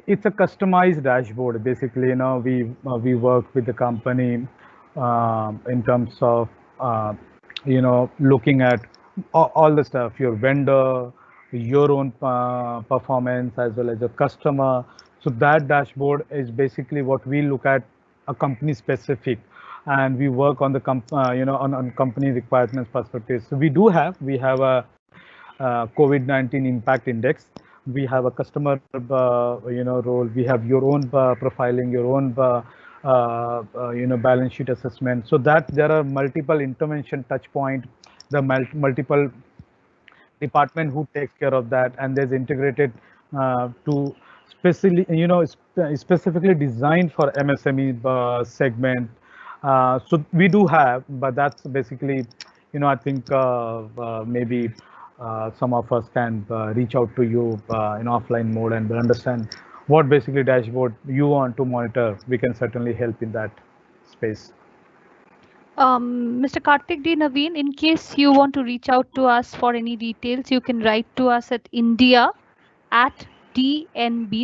Speaker 3: it's a customized dashboard. Basically, we work with the company in terms of looking at all the stuff, your vendor, your own performance, as well as your customer. So that dashboard is basically what we look at, a company specific, and we work on the on company requirements perspective. So we have a COVID-19 impact index. We have a customer, role. We have your own profiling, your own, balance sheet assessment. So that there are multiple intervention touch point, the multiple department who takes care of that, and there's integrated to specifically, specifically designed for MSME segment. So we do have, but that's basically, I think maybe some of us can reach out to you in offline mode and understand what basically dashboard you want to monitor. We can certainly help in that space.
Speaker 1: Mr. Karthik D. Naveen, in case you want to reach out to us for any details, you can write to us at india@dnb,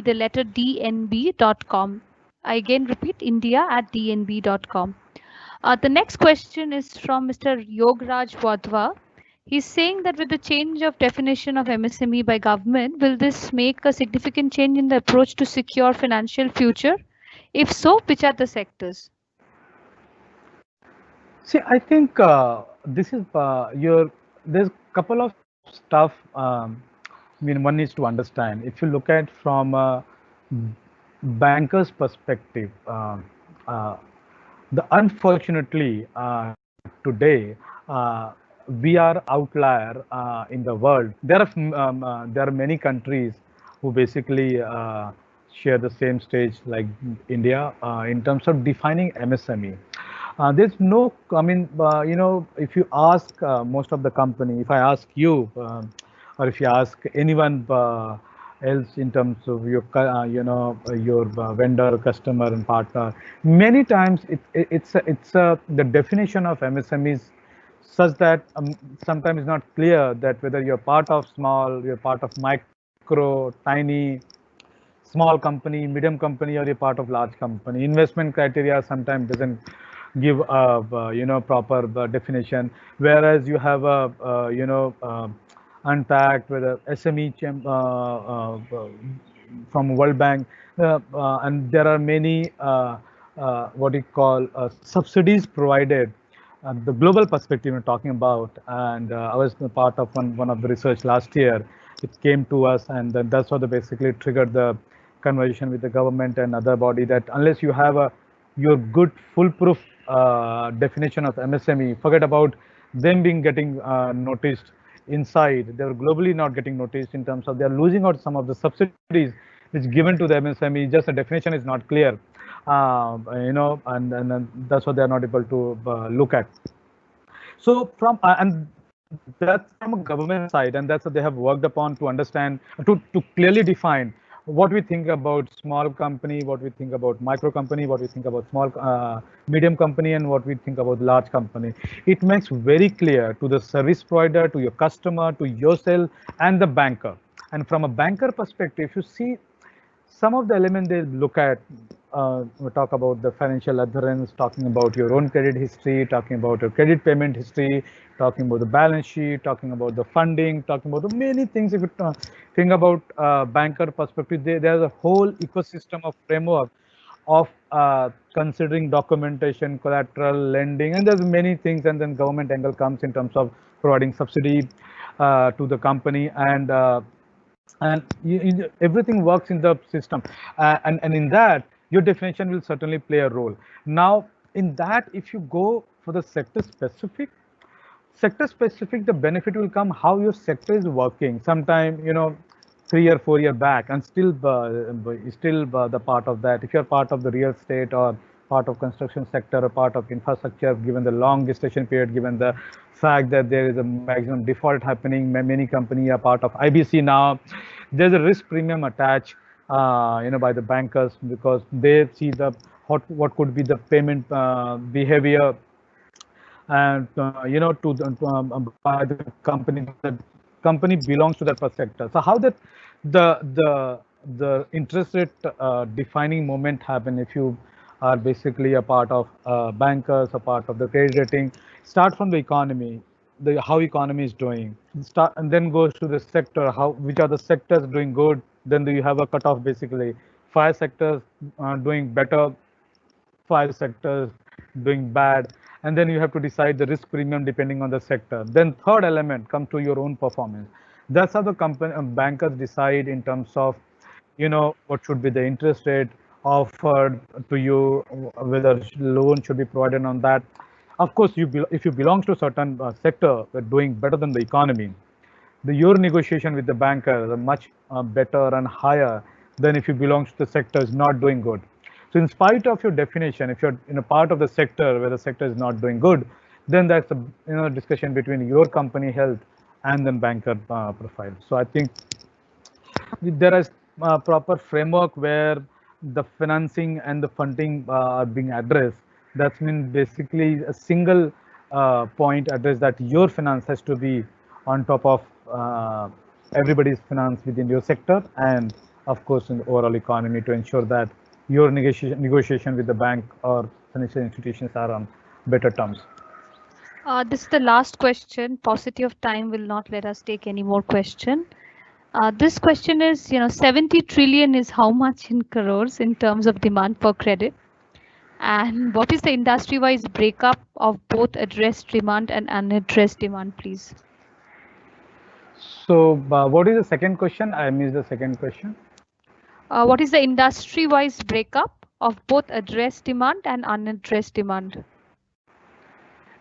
Speaker 1: the letter dnb.com. I again repeat, india@dnb.com. The next question is from Mr. Yograj Wadhwa. He's saying that with the change of definition of MSME by government, will this make a significant change in the approach to secure financial future? If so, which are the sectors?
Speaker 3: See, I think this is there's a couple of stuff. One needs to understand. If you look at from a banker's perspective, unfortunately today we are outlier in the world. There are many countries who basically share the same stage like India in terms of defining MSME. There's no, if you ask most of the company, if I ask you, or if you ask anyone else in terms of your, your vendor, customer, and partner, many times it's the definition of MSME is such that sometimes it's not clear that whether you're part of small, you're part of micro, tiny, small company, medium company, or you're part of large company. Investment criteria sometimes doesn't give a proper definition, whereas you have a Untact with a SME from World Bank, and there are many what you call subsidies provided. The global perspective we're talking about, and I was part of one of the research last year. It came to us, and then that's what basically triggered the conversation with the government and other body, that unless you have your good foolproof definition of MSME, forget about them getting noticed inside. They're globally not getting noticed in terms of they're losing out some of the subsidies which given to the MSME. Just the definition is not clear, and that's what they're not able to look at. So and that's from a government side, and that's what they have worked upon to understand, to clearly define what we think about small company, what we think about micro company, what we think about small, medium company, and what we think about large company. It makes very clear to the service provider, to your customer, to yourself, and the banker. And from a banker perspective, you see some of the elements they look at. We talk about the financial adherence, talking about your own credit history, talking about your credit payment history, talking about the balance sheet, talking about the funding, talking about the many things. If you think about banker perspective, there's a whole ecosystem of framework of considering documentation, collateral, lending, and there's many things. And then government angle comes in terms of providing subsidy to the company, and and everything works in the system, and in that your definition will certainly play a role. Now in that, if you go for the sector specific, the benefit will come how your sector is working sometime, 3 or 4 year back, and still the part of that. If you're part of the real estate or part of construction sector or part of infrastructure, given the long gestation period, given the fact that there is a maximum default happening, many companies are part of IBC now, there's a risk premium attached, by the bankers, because they see the what could be the payment behavior, and by the company, that company belongs to that sector. So how that the interest rate defining moment happen, if you are basically a part of bankers, a part of the credit rating, start from the economy, the how economy is doing, start, and then goes to the sector, how which are the sectors doing good, then do you have a cutoff, basically 5 sectors doing better, 5 sectors doing bad, and then you have to decide the risk premium depending on the sector. Then third element come to your own performance. That's how the company bankers decide in terms of, what should be the interest rate offered to you, whether loan should be provided on that. Of course, if you belong to a certain sector that doing better than the economy, your negotiation with the banker are much better and higher than if you belong to the sector is not doing good. So in spite of your definition, if you're in a part of the sector where the sector is not doing good, then that's a discussion between your company health and then banker profile. So I think there is a proper framework where the financing and the funding are being addressed. That means basically a single point address, that your finance has to be on top of everybody's finance within your sector, and of course in the overall economy, to ensure that your negotiation with the bank or financial institutions are on better terms.
Speaker 1: This is the last question. Paucity of time will not let us take any more question. This question is, 70 trillion is how much in crores in terms of demand for credit? And what is the industry-wise breakup of both addressed demand and unaddressed demand, please?
Speaker 3: So what is the second question? I missed the second question.
Speaker 1: What is the industry-wise breakup of both addressed demand and unaddressed demand?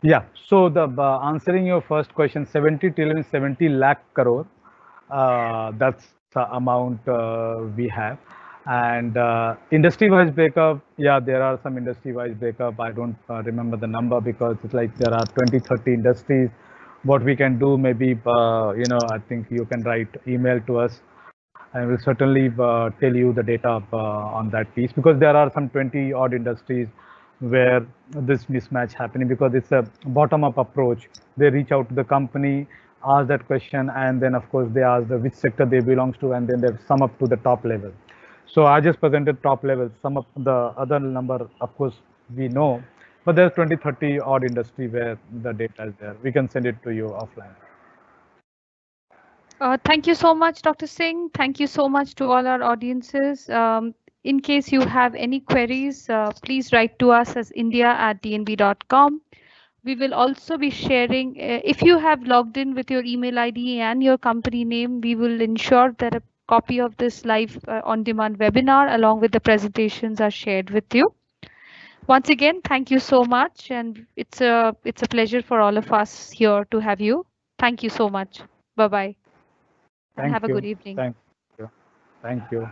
Speaker 3: Yeah, so the answering your first question, 70 trillion, 70 lakh crore. That's the amount we have. And industry-wise breakup, yeah, there are some industry-wise breakup. I don't remember the number, because it's like there are 20, 30 industries. What we can do, maybe, I think you can write email to us, and we'll certainly tell you the data on that piece, because there are some 20 odd industries where this mismatch happening, because it's a bottom-up approach. They reach out to the company, ask that question, and then of course they ask which sector they belongs to, and then they sum up to the top level. So I just presented top level. Some of the other number, of course, we know, but there's 20, 30 odd industry where the data is there. We can send it to you offline.
Speaker 1: Thank you so much, Dr. Singh. Thank you so much to all our audiences. In case you have any queries, please write to us as india@dnb.com. We will also be sharing, if you have logged in with your email ID and your company name, we will ensure that a copy of this live on-demand webinar along with the presentations are shared with you. Once again, thank you so much, and it's a pleasure for all of us here to have you. Thank you so much. Bye-bye. And have a good evening.
Speaker 3: Thank you. Thank you.